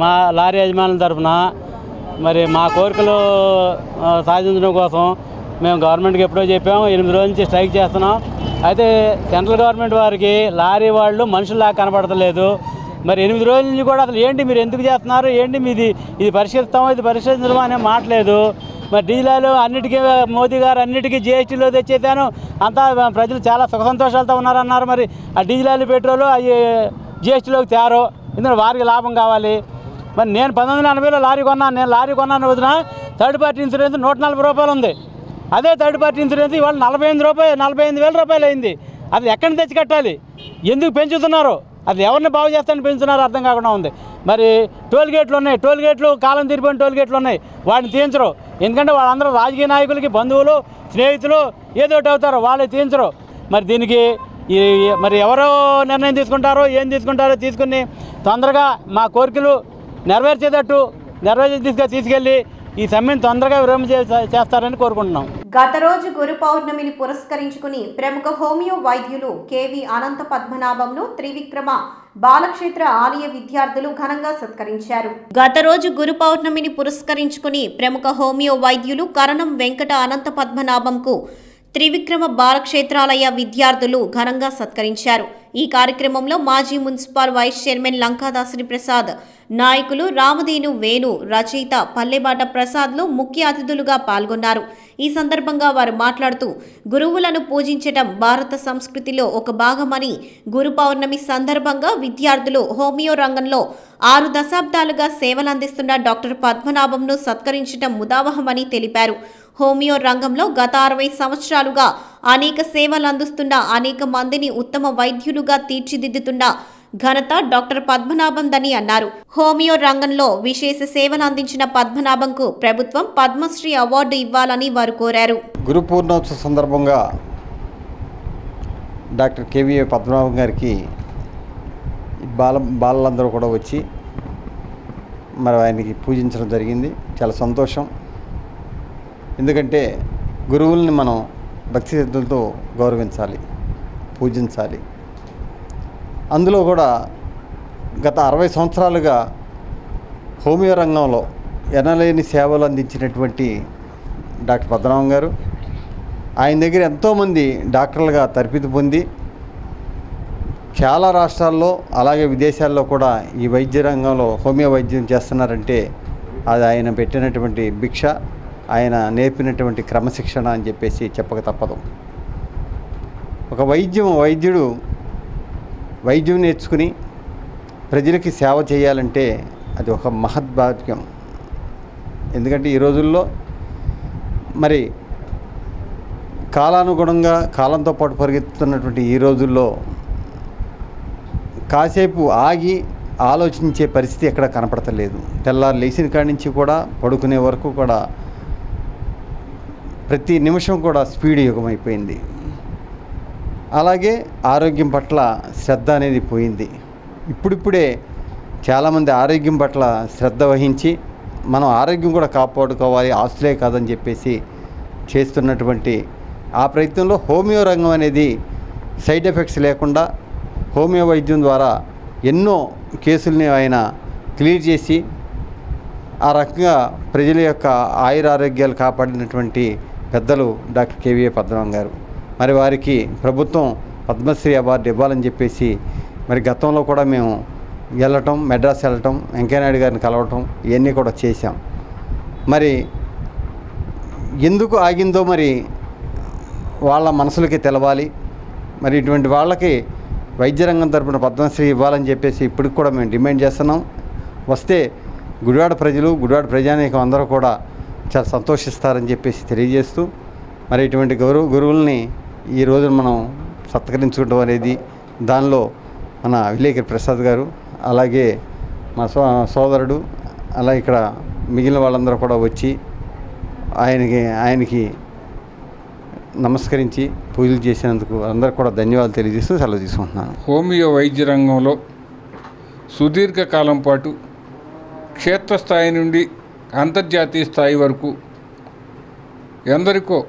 మా లారీ యజమానుల తరఫున మరి మా కోరికలు సాధించడం కోసం మేము గవర్నమెంట్కి ఎప్పుడో చెప్పాము. 8 రోజుల నుంచి స్ట్రైక్ చేస్తున్నాం. అయితే సెంట్రల్ గవర్నమెంట్ వారికి లారీ వాళ్ళు మనుషుల్లా కనపడతలేదు. మరి 8 రోజుల నుంచి కూడా అసలు ఏంటి మీరు ఎందుకు చేస్తున్నారు, ఏంటి ఇది పరిష్కరిస్తామో ఇది పరిష్కరించడం అనే మాట్లేదు. మరి డీజిల్ అన్నిటికీ మోదీ గారు అన్నిటికీ జీఎస్టీలో తెచ్చేసాను, అంతా ప్రజలు చాలా సుఖ సంతోషాలతో ఉన్నారన్నారు. మరి ఆ డీజిల్, పెట్రోలు అవి జీఎస్టీలోకి తేరో, ఎందుకంటే వారికి లాభం కావాలి. మరి నేను 1980లో లారీ కొన్నాను. నేను లారీ కొన్నాను రోజున థర్డ్ పార్టీ ఇన్సూరెన్స్ 140 రూపాయలు ఉంది. అదే థర్డ్ పార్టీ ఇన్సూరెన్స్ ఇవాళ 45,000 రూపాయలు అయింది. అది ఎక్కడి నుంచి తెచ్చి కట్టాలి, ఎందుకు పెంచుతున్నారు, అది ఎవరిని బాగు చేస్తారని పెంచుతున్నారో అర్థం కాకుండా ఉంది. మరి టోల్ గేట్లు ఉన్నాయి, టోల్ గేట్లు కాలం తీరిపోయిన టోల్ గేట్లు ఉన్నాయి, వాటిని తీయించరు. ఎందుకంటే వాళ్ళందరూ రాజకీయ నాయకులకి బంధువులు, స్నేహితులు ఏదో ఒకటి అవుతారు, వాళ్ళు తీయించరు. మరి దీనికి మరి ఎవరో నిర్ణయం తీసుకుంటారో ఏం తీసుకుంటారో తీసుకుని తొందరగా మా కోరికలు నెరవేర్చేటట్టు తీసుకెళ్ళి ఈ సమ్మెను తొందరగా విరామం చేస్తారని కోరుకుంటున్నాం. గత రోజు గురు పౌర్ణమిని పురస్కరించుకుని ప్రముఖ హోమియో వైద్యులు కేవి అనంత పద్మనాభంను త్రివిక్రమ బాలక్షేత్ర ఆలయ విద్యార్థులు ఘనంగా సత్కరించారు. గత రోజు గురు పౌర్ణమిని పురస్కరించుకుని ప్రముఖ హోమియో వైద్యులు కరణం వెంకట అనంత పద్మనాభంకు త్రివిక్రమ బాలక్షేత్రాలయ విద్యార్థులు ఘనంగా సత్కరించారు. ఈ కార్యక్రమంలో మాజీ మున్సిపల్ వైస్ చైర్మన్ లంకాదాసరి ప్రసాద్, నాయకులు రామదేను వేణు, రచయిత పల్లెబాట ప్రసాద్లు ముఖ్య అతిథులుగా పాల్గొన్నారు. ఈ సందర్భంగా వారు మాట్లాడుతూ గురువులను పూజించడం భారత సంస్కృతిలో ఒక భాగమని, గురు పౌర్ణమి సందర్భంగా విద్యార్థులు హోమియో రంగంలో 6 దశాబ్దాలుగా సేవలందిస్తున్న డాక్టర్ పద్మనాభంను సత్కరించడం ముదావహమని తెలిపారు. హోమియో రంగంలో గత 60 సంవత్సరాలుగా అనేక సేవలు అందిస్తున్న, అనేక మందిని ఉత్తమ వైద్యులుగా తీర్చిదిద్దుతున్న ఘనత డాక్టర్ పద్మనాభందని అన్నారు. హోమియో రంగంలో విశేష సేవలు అందించిన పద్మనాభంకు ప్రభుత్వం పద్మశ్రీ అవార్డు ఇవ్వాలని వారు కోరారు. గురు పూర్ణోత్సవ సందర్భంగా డాక్టర్ కేవీఏ పద్మనాభం గారికి బాలలందరూ కూడా వచ్చి మరి ఆయనకి పూజించడం జరిగింది. చాలా సంతోషం. ఎందుకంటే గురువుల్ని మనం భక్తి శ్రద్ధలతో గౌరవించాలి, పూజించాలి. అందులో కూడా గత 60 సంవత్సరాలుగా హోమియో రంగంలో ఎనలేని సేవలు అందించినటువంటి డాక్టర్ పద్మనాభం గారు, ఆయన దగ్గర ఎంతోమంది డాక్టర్లుగా తరబితి పొంది చాలా రాష్ట్రాల్లో అలాగే విదేశాల్లో కూడా ఈ వైద్య రంగంలో హోమియో వైద్యం చేస్తున్నారంటే అది ఆయన పెట్టినటువంటి భిక్ష, ఆయన నేర్పినటువంటి క్రమశిక్షణ అని చెప్పేసి చెప్పక తప్పదు. ఒక వైద్యుడు వైద్యం నేర్చుకుని ప్రజలకి సేవ చేయాలంటే అది ఒక మహద్భాగ్యం. ఎందుకంటే ఈ రోజుల్లో మరి కాలానుగుణంగా కాలంతో పాటు పరిగెత్తుతున్నటువంటి ఈ రోజుల్లో కాసేపు ఆగి ఆలోచించే పరిస్థితి ఎక్కడ కనపడతలేదు. తెల్లారు లేచిన కాడి నుంచి కూడా పడుకునే వరకు కూడా ప్రతి నిమిషం కూడా స్పీడ్ యుగం అయిపోయింది. అలాగే ఆరోగ్యం పట్ల శ్రద్ధ అనేది పోయింది. ఇప్పుడిప్పుడే చాలామంది ఆరోగ్యం పట్ల శ్రద్ధ వహించి మనం ఆరోగ్యం కూడా కాపాడుకోవాలి, ఆస్తులే కాదని చెప్పేసి చేస్తున్నటువంటి ఆ ప్రయత్నంలో హోమియో రంగం అనేది సైడ్ ఎఫెక్ట్స్ లేకుండా హోమియో వైద్యం ద్వారా ఎన్నో కేసుల్ని ఆయన క్లియర్ చేసి ఆ రకంగా ప్రజల యొక్క ఆయురారోగ్యాలు కాపాడినటువంటి పెద్దలు డాక్టర్ కేవీఏ పద్మనాభం గారు. మరి వారికి ప్రభుత్వం పద్మశ్రీ అవార్డు ఇవ్వాలని చెప్పేసి మరి గతంలో కూడా మేము వెళ్ళటం, మెడ్రాస్ వెళ్ళటం, వెంకయ్యనాయుడు గారిని కలవటం ఇవన్నీ కూడా చేశాం. మరి ఎందుకు ఆగిందో మరి వాళ్ళ మనసులకి తెలవాలి. మరి ఇటువంటి వాళ్ళకి వైద్య రంగం తరపున పద్మశ్రీ ఇవ్వాలని చెప్పేసి ఇప్పటికి కూడా మేము డిమాండ్ చేస్తున్నాం. వస్తే గుడివాడ ప్రజలు, గుడివాడ ప్రజానీకం అందరూ కూడా చాలా సంతోషిస్తారని చెప్పేసి తెలియజేస్తూ మరి ఇటువంటి గురువుల్ని ఈ రోజు మనం సత్కరించుకోవడం అనేది దానిలో మన విలేకరి ప్రసాద్ గారు, అలాగే మా సోదరుడు, అలా ఇక్కడ మిగిలిన వాళ్ళందరూ కూడా వచ్చి ఆయనకి నమస్కరించి పూజలు చేసినందుకు అందరూ కూడా ధన్యవాదాలు తెలియజేస్తూ సెలవు తీసుకుంటున్నాను. హోమియో వైద్య రంగంలో సుదీర్ఘకాలం పాటు క్షేత్రస్థాయి నుండి అంతర్జాతీయ స్థాయి వరకు ఎందరికో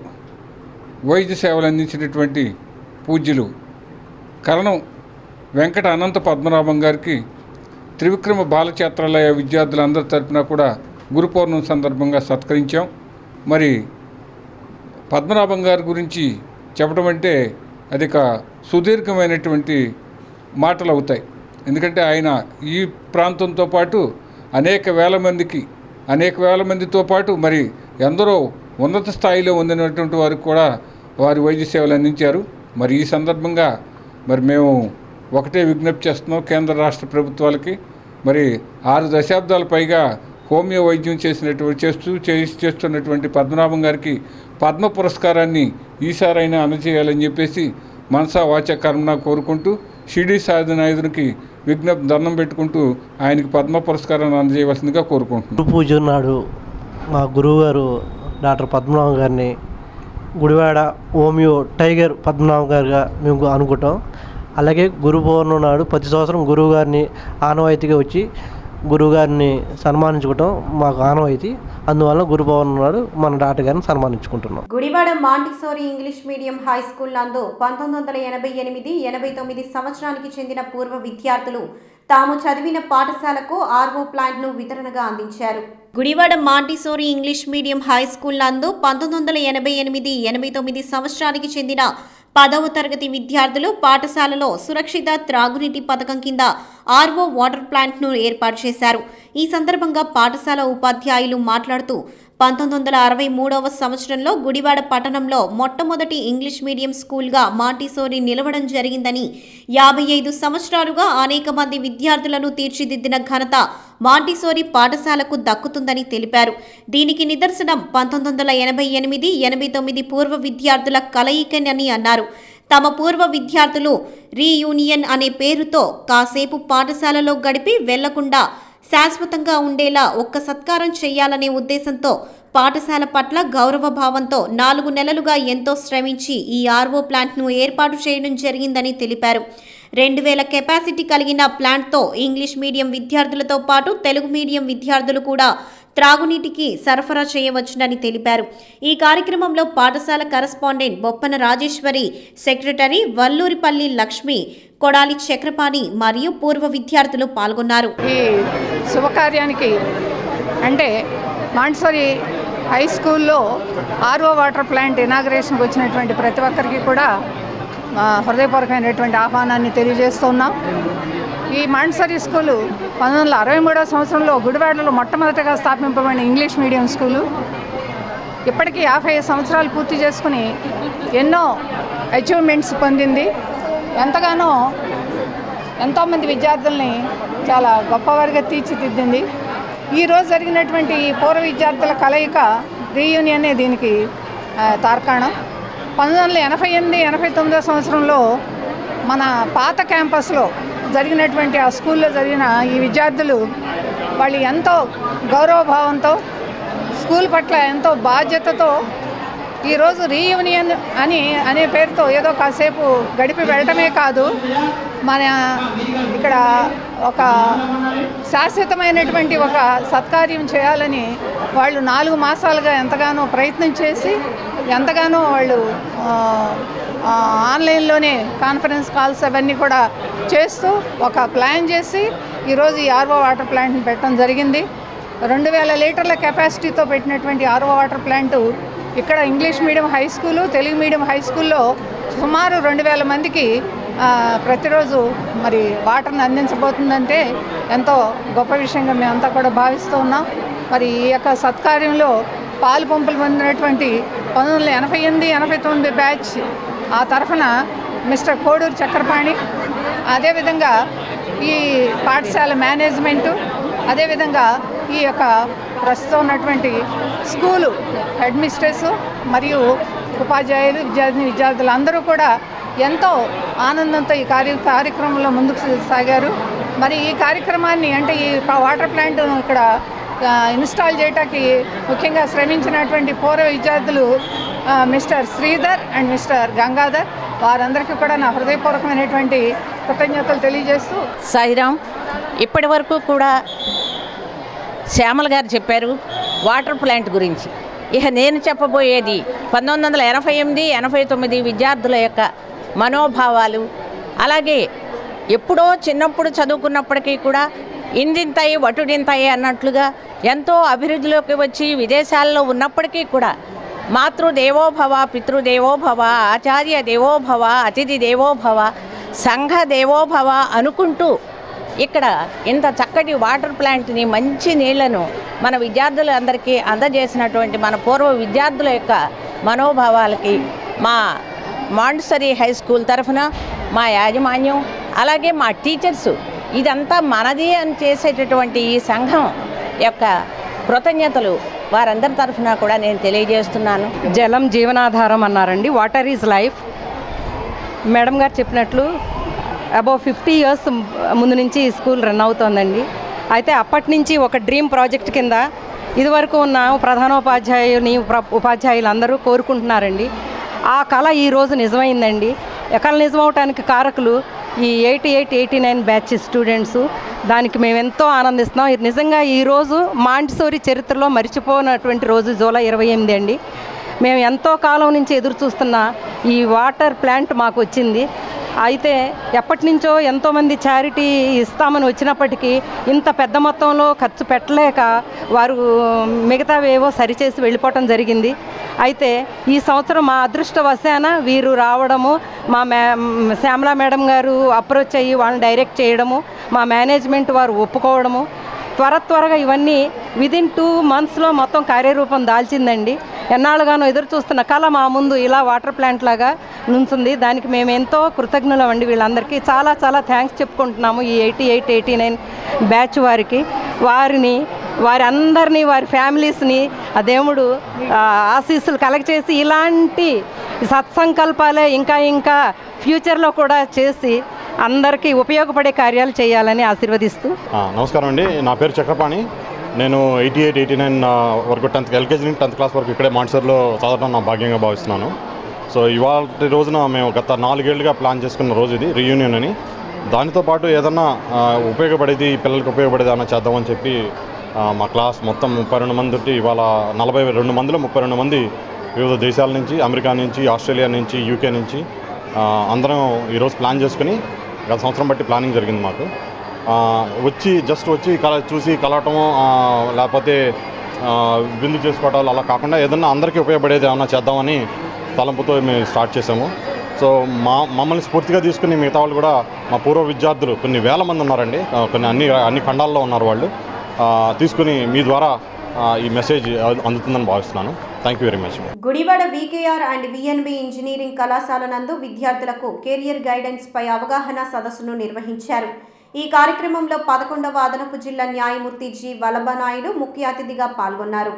వైద్య సేవలు అందించినటువంటి పూజ్యులు కరణం వెంకట అనంత పద్మనాభం గారికి త్రివిక్రమ బాలఛాత్రాలయ విద్యార్థులందరి తరపున కూడా గురు పౌర్ణమి సందర్భంగా సత్కరించాం. మరి పద్మనాభం గారి గురించి చెప్పడం అంటే అది ఒక సుదీర్ఘమైనటువంటి మాటలు అవుతాయి. ఎందుకంటే ఆయన ఈ ప్రాంతంతో పాటు అనేక వేల మందితో పాటు మరి ఎందరో ఉన్నత స్థాయిలో ఉండినటువంటి వారికి కూడా వారి వైద్య సేవలు అందించారు. మరి ఈ సందర్భంగా మరి మేము ఒకటే విజ్ఞప్తి చేస్తున్నాం కేంద్ర రాష్ట్ర ప్రభుత్వాలకి. మరి 6 దశాబ్దాల పైగా హోమియో వైద్యం చేస్తున్నటువంటి పద్మనాభం గారికి పద్మ పురస్కారాన్ని ఈసారైనా అందజేయాలని చెప్పేసి మనసా వాచ కర్మన కోరుకుంటూ షిరిడి సాధనాయుధునికి విజ్ఞప్తి దండం పెట్టుకుంటూ ఆయనకి పద్మ పురస్కారాన్ని అందజేయవలసిందిగా కోరుకుంటున్నాం. పూజ నాడు మా గురువు గారు డాక్టర్ పద్మనాభం గారిని గుడివాడ హోమియో టైగర్ పద్మనాభం గారుగా మేము అనుకుంటాం. అలాగే గురు పౌర్ణమి నాడు ప్రతి సంవత్సరం గురువు గారిని ఆనవాయితీగా వచ్చి గురువుగారిని సన్మానించుకోవటం మాకు ఆనవాయితీ. అందువల్ల గురు పౌర్ణమి నాడు మన డాక్టర్ గారిని సన్మానించుకుంటున్నాం. Gudivada Montessori English medium high school నందు 1988-89 సంవత్సరానికి చెందిన పూర్వ విద్యార్థులు తాము చదివిన పాఠశాలకు ఆర్వో ప్లాంట్ను వితరణగా అందించారు. Gudivada Montessori English medium high school నందు 1988-89 సంవత్సరానికి చెందిన 10వ తరగతి విద్యార్థులు పాఠశాలలో సురక్షిత త్రాగునీటి పథకం కింద ఆర్వో వాటర్ ప్లాంట్ను ఏర్పాటు చేశారు. ఈ సందర్భంగా పాఠశాల ఉపాధ్యాయులు మాట్లాడుతూ 1963వ సంవత్సరంలో గుడివాడ పట్టణంలో మొట్టమొదటి ఇంగ్లీష్ మీడియం స్కూల్గా మాంటిసోరీ నిలవడం జరిగిందని, 55 సంవత్సరాలుగా అనేక మంది విద్యార్థులను తీర్చిదిద్దిన ఘనత మాంటిసోరీ పాఠశాలకు దక్కుతుందని తెలిపారు. దీనికి నిదర్శనం 1988-89 పూర్వ విద్యార్థుల కలయికని అన్నారు. తమ పూర్వ విద్యార్థులు రీయూనియన్ అనే పేరుతో కాసేపు పాఠశాలలో గడిపి వెళ్లకుండా శాశ్వతంగా ఉండేలా ఒక్క సత్కారం చేయాలనే ఉద్దేశంతో పాఠశాల పట్ల గౌరవ భావంతో 4 నెలలుగా ఎంతో శ్రమించి ఈ ఆర్వో ప్లాంట్ను ఏర్పాటు చేయడం జరిగిందని తెలిపారు. 2000 కెపాసిటీ కలిగిన ప్లాంట్తో ఇంగ్లీష్ మీడియం విద్యార్థులతో పాటు తెలుగు మీడియం విద్యార్థులు కూడా త్రాగునీటికి సరఫరా చేయవచ్చునని తెలిపారు. ఈ కార్యక్రమంలో పాఠశాల కరెస్పాండెంట్ బొప్పన రాజేశ్వరి, సెక్రటరీ వల్లూరిపల్లి లక్ష్మి, కొడాలి చక్రపాణి మరియు పూర్వ విద్యార్థులు పాల్గొన్నారు. ఈ శుభకార్యానికి అంటే మాంటిసోరీ హై స్కూల్లో ఆర్ఓ వాటర్ ప్లాంట్ ఇనాగరేషన్కి వచ్చినటువంటి ప్రతి ఒక్కరికి కూడా హృదయపూర్వకమైనటువంటి ఆహ్వానాన్ని తెలియజేస్తున్నాం. ఈ మాంటిసోరీ స్కూలు 1963వ సంవత్సరంలో గుడివాడలో మొట్టమొదటిగా స్థాపింపబడిన ఇంగ్లీష్ మీడియం స్కూలు. ఇప్పటికీ 50 సంవత్సరాలు పూర్తి చేసుకుని ఎన్నో అచీవ్మెంట్స్ పొందింది. ఎంతోమంది విద్యార్థుల్ని చాలా గొప్పవారిగా తీర్చిదిద్దింది. ఈరోజు జరిగినటువంటి ఈ పూర్వ విద్యార్థుల కలయిక రీయూనియన్ దీనికి తార్కాణం. 1988-89 సంవత్సరంలో మన పాత క్యాంపస్లో జరిగినటువంటి ఆ స్కూల్లో జరిగిన ఈ విద్యార్థులు వాళ్ళు ఎంతో గౌరవభావంతో స్కూల్ పట్ల ఎంతో బాధ్యతతో ఈరోజు రీయూనియన్ అనే పేరుతో ఏదో కాసేపు గడిపి వెళ్ళటమే కాదు, మన ఇక్కడ ఒక శాశ్వతమైనటువంటి ఒక సత్కార్యం చేయాలని వాళ్ళు 4 మాసాలుగా ఎంతగానో ప్రయత్నం చేసి ఎంతగానో వాళ్ళు ఆన్లైన్లోనే కాన్ఫరెన్స్ కాల్స్ అవన్నీ కూడా చేస్తూ ఒక ప్లాన్ చేసి ఈరోజు ఈ ఆర్ఓ వాటర్ ప్లాంట్ని పెట్టడం జరిగింది. 2000 లీటర్ల కెపాసిటీతో పెట్టినటువంటి ఆర్ఓ వాటర్ ప్లాంటు ఇక్కడ English medium high school, Telugu medium high స్కూల్లో సుమారు 2000 మందికి ప్రతిరోజు మరి వాటర్ని అందించబోతుందంటే ఎంతో గొప్ప విషయంగా మేమంతా కూడా భావిస్తూ ఉన్నాం. మరి ఈ యొక్క సత్కార్యంలో పాలు పంపులు పొందినటువంటి 1988-89 బ్యాచ్ ఆ తరఫున మిస్టర్ కోడూరు చక్రపాణి, అదేవిధంగా ఈ పాఠశాల మేనేజ్మెంటు, అదేవిధంగా ఈ యొక్క ప్రస్తుతం ఉన్నటువంటి స్కూలు హెడ్ మిస్ట్రెస్ మరియు ఉపాధ్యాయులు, విద్యార్థులు అందరూ కూడా ఎంతో ఆనందంతో ఈ కార్యక్రమంలో ముందుకు సాగారు. మరి ఈ కార్యక్రమాన్ని అంటే ఈ వాటర్ ప్లాంట్ ఇక్కడ ఇన్స్టాల్ చేయడానికి ముఖ్యంగా శ్రమించినటువంటి పూర్వ విద్యార్థులు mister Sridhar and mister Gangadhar, వారందరికీ కూడా నా హృదయపూర్వకమైనటువంటి కృతజ్ఞతలు తెలియజేస్తూ. సాయిరామ్, ఇప్పటి వరకు కూడా శ్యామల గారు చెప్పారు వాటర్ ప్లాంట్ గురించి. ఇక నేను చెప్పబోయేది 1988-89 విద్యార్థుల యొక్క మనోభావాలు, అలాగే ఎప్పుడో చిన్నప్పుడు చదువుకున్నప్పటికీ కూడా ఇందింతాయి వటుడింతాయి అన్నట్లుగా ఎంతో అభివృద్ధిలోకి వచ్చి విదేశాల్లో ఉన్నప్పటికీ కూడా మాతృదేవోభవ, పితృదేవోభవ, ఆచార్య దేవోభవ, అతిథి దేవోభవ, సంఘ దేవోభవ అనుకుంటూ ఇక్కడ ఇంత చక్కటి వాటర్ ప్లాంట్ని, మంచి నీళ్లను మన విద్యార్థులందరికీ అందజేసినటువంటి మన పూర్వ విద్యార్థుల యొక్క మనోభావాలకి మా మాంటిసరీ హై స్కూల్ తరఫున మా యాజమాన్యం, అలాగే మా టీచర్సు, ఇదంతా మనది అని చేసేటటువంటి ఈ సంఘం యొక్క కృతజ్ఞతలు వారందరి తరఫున కూడా నేను తెలియజేస్తున్నాను. జలం జీవనాధారం అన్నారండి. Water is life. మేడం గారు చెప్పినట్లు అబౌవ్ 50 ఇయర్స్ ముందు నుంచి ఈ స్కూల్ రన్ అవుతోందండి. అయితే అప్పటి నుంచి ఒక డ్రీమ్ ప్రాజెక్ట్ కింద ఇదివరకు ఉన్న ఉపాధ్యాయులందరూ కోరుకుంటున్నారండి. ఆ కళ ఈరోజు నిజమైందండి. కళ నిజమవటానికి కారకులు ఈ 88-89 బ్యాచ్ స్టూడెంట్స్. దానికి మేము ఎంతో ఆనందిస్తున్నాం. నిజంగా ఈరోజు మాంటిసోరీ చరిత్రలో మర్చిపోయినటువంటి రోజు జూలై 28 అండి. మేము ఎంతో కాలం నుంచి ఎదురు చూస్తున్న ఈ వాటర్ ప్లాంట్ మాకు వచ్చింది. అయితే ఎప్పటి నుంచో ఎంతోమంది చారిటీ ఇస్తామని వచ్చినప్పటికీ ఇంత పెద్ద మొత్తంలో ఖర్చు పెట్టలేక వారు మిగతావేవో సరిచేసి వెళ్ళిపోవటం జరిగింది. అయితే ఈ సంవత్సరం మా అదృష్టవశాన వీరు రావడము, మా శ్యామలా మేడం గారు అప్రోచ్ అయ్యి వాళ్ళని డైరెక్ట్ చేయడము, మా మేనేజ్మెంట్ వారు ఒప్పుకోవడము, త్వరగా ఇవన్నీ విదిన్ 2 మంత్స్లో మొత్తం కార్యరూపం దాల్చిందండి. ఎన్నాళ్ళుగానో ఎదురు చూస్తున్న కళ మా ముందు ఇలా వాటర్ ప్లాంట్ లాగా నుంచుంది. దానికి మేము ఎంతో కృతజ్ఞులమండి. వీళ్ళందరికీ చాలా థ్యాంక్స్ చెప్పుకుంటున్నాము. ఈ 88-89 బ్యాచ్ వారికి, వారి అందరినీ, వారి ఫ్యామిలీస్ని ఆ దేవుడు ఆశీస్సులు కలెక్ట్ చేసి ఇలాంటి ఈ సత్సంకల్పాలే ఇంకా ఇంకా ఫ్యూచర్లో కూడా చేసి అందరికీ ఉపయోగపడే కార్యాలు చేయాలని ఆశీర్వదిస్తూ. నమస్కారం అండి, నా పేరు చక్రపాణి. నేను 88, 89 వరకు 10th ఎల్కేజీ నుంచి 10th క్లాస్ వరకు ఇక్కడే మాండ్సర్లో చదవడం నా భాగ్యంగా భావిస్తున్నాను. సో ఇవాళ రోజున మేము గత 4 ఏళ్ళుగా ప్లాన్ చేసుకున్న రోజు ఇది రీయూనియన్ అని. దానితో పాటు ఏదన్నా ఉపయోగపడేది, పిల్లలకు ఉపయోగపడేది అన్న చేద్దామని చెప్పి మా క్లాస్ మొత్తం 32 మంది ఉంటే ఇవాళ 42 మందిలో 32 మంది వివిధ దేశాల నుంచి, అమెరికా నుంచి, ఆస్ట్రేలియా నుంచి, యూకే నుంచి అందరం ఈరోజు ప్లాన్ చేసుకుని గత సంవత్సరం బట్టి ప్లానింగ్ జరిగింది మాకు. వచ్చి చూసి కలవటము, లేకపోతే విందు చేసుకోవటాలు అలా కాకుండా ఏదన్నా అందరికీ ఉపయోగపడేది ఏమన్నా చేద్దామని తలంపుతో మేము స్టార్ట్ చేసాము. సో మమ్మల్ని స్ఫూర్తిగా తీసుకుని మిగతా వాళ్ళు కూడా మా పూర్వ విద్యార్థులు కొన్ని వేల మంది ఉన్నారండి, కొన్ని అన్ని ఖండాల్లో ఉన్నారు వాళ్ళు. తీసుకుని మీ ద్వారా ఈ మెసేజ్ అందుతుందని భావిస్తున్నాను. Thank you very much. Gudivada VKR and VNB engineering కళాశాల నందు విద్యార్థులకు కెరియర్ గైడెన్స్ పై అవగాహన సదస్సును నిర్వహించారు. ఈ కార్యక్రమంలో 11వ అదనపు జిల్లా న్యాయమూర్తి జి వల్లభనాయుడు ముఖ్య అతిథిగా పాల్గొన్నారు.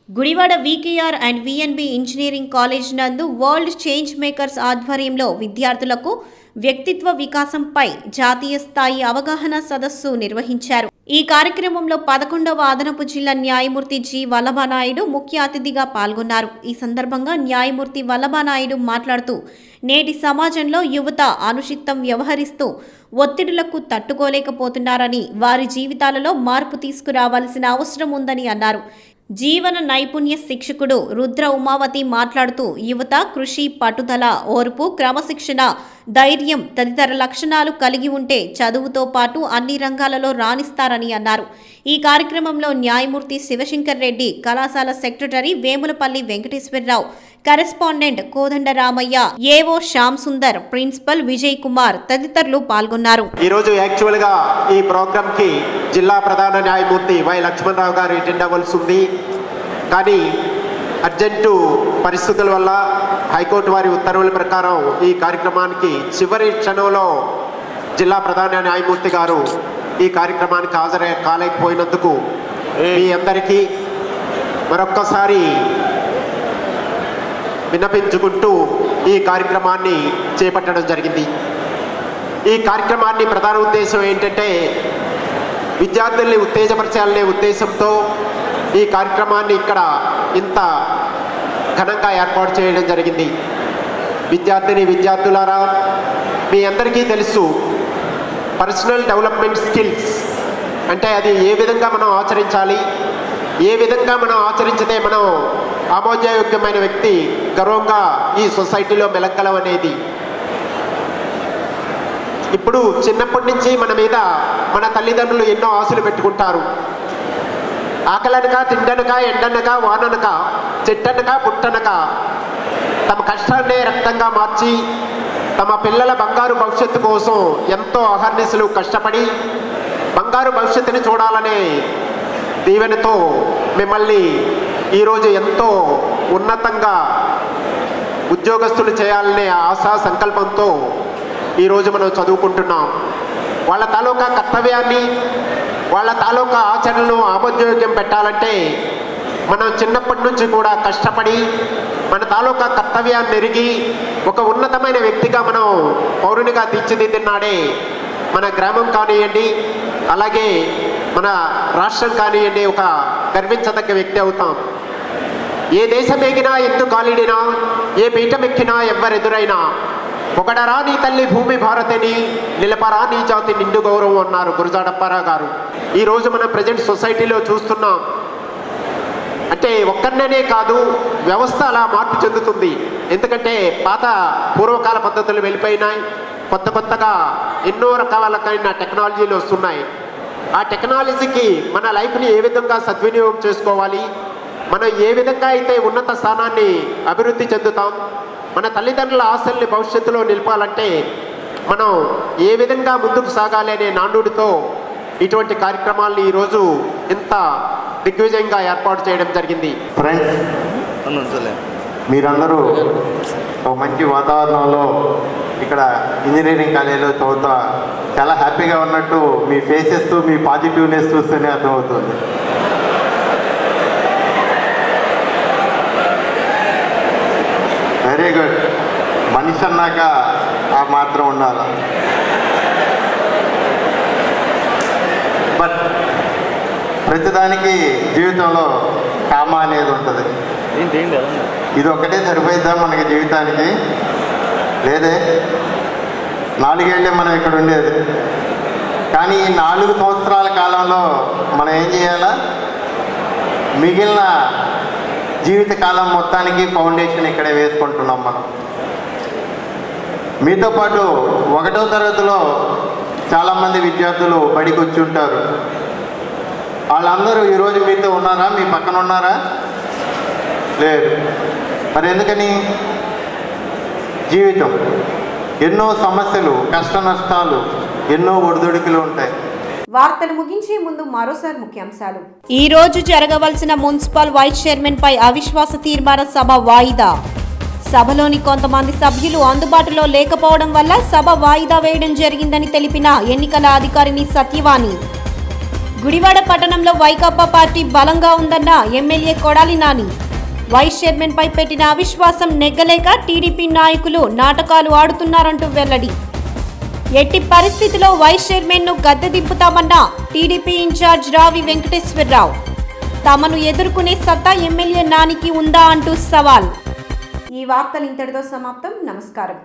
Gudivada VKR and VNB engineering college నందు వరల్డ్ చేంజ్ మేకర్స్ ఆధ్వర్యంలో విద్యార్థులకు వ్యక్తిత్వ వికాసంపై జాతీయ స్థాయి అవగాహన సదస్సు నిర్వహించారు. ఈ కార్యక్రమంలో 11వ అదనపు జిల్లా న్యాయమూర్తి జి వల్లభనాయుడు ముఖ్య అతిథిగా పాల్గొన్నారు. ఈ సందర్భంగా న్యాయమూర్తి వల్లభనాయుడు మాట్లాడుతూ, నేటి సమాజంలో యువత అనుచితం వ్యవహరిస్తూ ఒత్తిడులకు తట్టుకోలేకపోతున్నారని, వారి జీవితాలలో మార్పు తీసుకురావాల్సిన అవసరం ఉందని అన్నారు. జీవన నైపుణ్య శిక్షకుడు రుద్ర ఉమావతి మాట్లాడుతూ, యువత కృషి, పట్టుదల, ఓర్పు, క్రమశిక్షణ, ధైర్యం తదితర లక్షణాలు కలిగి ఉంటే చదువుతో పాటు అన్ని రంగాలలో రాణిస్తారని అన్నారు. ఈ కార్యక్రమంలో న్యాయమూర్తి శివశంకర్ రెడ్డి, కళాశాల సెక్రటరీ వేములపల్లి వెంకటేశ్వరరావు, కరెస్పాండెంట్ కోదండరామయ్య, ఏవో శ్యామ్ సుందర్, ప్రిన్సిపల్ విజయ్ కుమార్ తదితరులు పాల్గొన్నారు. ఈరోజు యాక్చువల్గా ఈ ప్రోగ్రాంకి జిల్లా ప్రధాన న్యాయమూర్తి వై లక్ష్మణరావు గారు అటెండ్ అవ్వాల్సి ఉంది. కానీ అర్జెంటు పరిస్థితుల వల్ల హైకోర్టు వారి ఉత్తర్వుల ప్రకారం ఈ కార్యక్రమానికి చివరి క్షణంలో జిల్లా ప్రధాన న్యాయమూర్తి గారు ఈ కార్యక్రమానికి కాలేకపోయినందుకు మీ అందరికీ మరొక్కసారి విన్నపించుకుంటూ ఈ కార్యక్రమాన్ని చేపట్టడం జరిగింది. ఈ కార్యక్రమాన్ని ప్రధాన ఉద్దేశం ఏంటంటే విద్యార్థుల్ని ఉత్తేజపరచాలనే ఉద్దేశంతో ఈ కార్యక్రమాన్ని ఇక్కడ ఇంత ఘనంగా ఏర్పాటు చేయడం జరిగింది. విద్యార్థులారా, మీ అందరికీ తెలుసు పర్సనల్ డెవలప్మెంట్ స్కిల్స్ అంటే అది ఏ విధంగా మనం ఆచరించాలి, ఏ విధంగా మనం ఆచరించితే మనం ఆమోదయోగ్యమైన వ్యక్తి గర్వంగా ఈ సొసైటీలో మెలగలం అనేది. ఇప్పుడు చిన్నప్పటి నుంచి మన మీద మన తల్లిదండ్రులు ఎన్నో ఆశలు పెట్టుకుంటారు. ఆకలనక, తిండనక, ఎండనక, వాననక, చెట్టనక, పుట్టనక తమ కష్టాన్నే రక్తంగా మార్చి తమ పిల్లల బంగారు భవిష్యత్తు కోసం ఎంతో అహర్నిశలు కష్టపడి బంగారు భవిష్యత్తుని చూడాలనే దీవెనతో మిమ్మల్ని ఈరోజు ఎంతో ఉన్నతంగా ఉద్యోగస్తులు చేయాలనే ఆశా సంకల్పంతో ఈరోజు మనం చదువుకుంటున్నాం. వాళ్ళ తాలూకా కర్తవ్యాన్ని, వాళ్ళ తాలూకా ఆచరణను ఆమోదయోగ్యం పెట్టాలంటే మనం చిన్నప్పటి నుంచి కూడా కష్టపడి మన తాలూకా కర్తవ్యాన్ని ఎరిగి ఒక ఉన్నతమైన వ్యక్తిగా మనం పౌరునిగా తీర్చిదిద్దినాడే మన గ్రామం కానివ్వండి, అలాగే మన రాష్ట్రం కానివ్వండి ఒక గర్వించదగ్గ వ్యక్తి అవుతాం. ఏ దేశం ఎగినా, ఎందు కాలిడినా, ఏ పీఠం ఎక్కినా, ఎవ్వరెదురైనా ఒకడరా నీ తల్లి భూమి భారతిని, నిలపరా నీ జాతి నిండు గౌరవం అన్నారు గురజాడప్పారావు గారు. ఈరోజు మనం ప్రజెంట్ సొసైటీలో చూస్తున్నాం. అంటే ఒక్కరినే కాదు, వ్యవస్థ అలా మార్పు చెందుతుంది. ఎందుకంటే పాత పూర్వకాల పద్ధతులు వెళ్ళిపోయినాయి, కొత్తగా ఎన్నో రకాలైన టెక్నాలజీలు వస్తున్నాయి. ఆ టెక్నాలజీకి మన లైఫ్ని ఏ విధంగా సద్వినియోగం చేసుకోవాలి, మనం ఏ విధంగా అయితే ఉన్నత స్థానాన్ని అభివృద్ధి చెందుతాం, మన తల్లిదండ్రుల ఆశల్ని భవిష్యత్తులో నిలపాలంటే మనం ఏ విధంగా ముందుకు సాగాలి అనే నానుడితో ఇటువంటి కార్యక్రమాలను ఈరోజు ఇంత దిగ్విజయంగా ఏర్పాటు చేయడం జరిగింది. ఫ్రెండ్స్, మీరందరూ ఒక మంచి వాతావరణంలో ఇక్కడ ఇంజనీరింగ్ కాలేజీలో చదువుతా చాలా హ్యాపీగా ఉన్నట్టు మీ ఫేసెస్, మీ పాజిటివ్నెస్ చూస్తేనే అర్థమవుతుంది. Very good. మనిషి అన్నాక ఆ మాత్రం ఉండాలి. బట్ ప్రతిదానికి జీవితంలో కామ అనేది ఉంటుంది. ఇది ఒక్కటే సరిపోయిద్దా మనకి జీవితానికి? లేదే. 4 ఏళ్ళే మనం ఇక్కడ ఉండేది. కానీ ఈ 4 సంవత్సరాల కాలంలో మనం ఏం చేయాలా? మిగిలిన జీవితకాలం మొత్తానికి ఫౌండేషన్ ఇక్కడే వేసుకుంటున్నాం మనం. మీతో పాటు 1వ తరగతిలో చాలామంది విద్యార్థులు బడికి వచ్చి ఉంటారు. వాళ్ళందరూ ఈరోజు మీతో ఉన్నారా? మీ పక్కన ఉన్నారా? లేదు. మరి ఎందుకని? జీవితం ఎన్నో సమస్యలు, కష్ట నష్టాలు, ఎన్నో ఒడిదుడుకులు ఉంటాయి. వార్తలు ముగించే ముందు మరోసారి ముఖ్యాంశాలు. ఈ రోజు జరగవలసిన మున్సిపల్ వైస్ చైర్మన్ పై అవిశ్వాస తీర్మాన సభ వాయిదా. సభలోని కొంతమంది సభ్యులు అందుబాటులో లేకపోవడం వల్ల సభ వాయిదా వేయడం జరిగిందని తెలిపిన ఎన్నికల అధికారిని సత్యవాణి. గుడివాడ పట్టణంలో వైకాపా పార్టీ బలంగా ఉందన్న MLA Kodali Nani. Vice chairman పై పెట్టిన అవిశ్వాసం నెగ్గలేక టీడీపీ నాయకులు నాటకాలు ఆడుతున్నారంటూ వెల్లడి. ఎట్టి పరిస్థితిలో వైస్ చైర్మన్ ను గద్దె దింపుతామన్న టీడీపీ ఇన్ఛార్జ్ రావి వెంకటేశ్వరరావు. తమను ఎదుర్కొనే సత్తా ఎమ్మెల్యే నానికి ఉందా అంటూ సవాల్. ఈ వార్తలు ఇంతటితో సమాప్తం. నమస్కారం.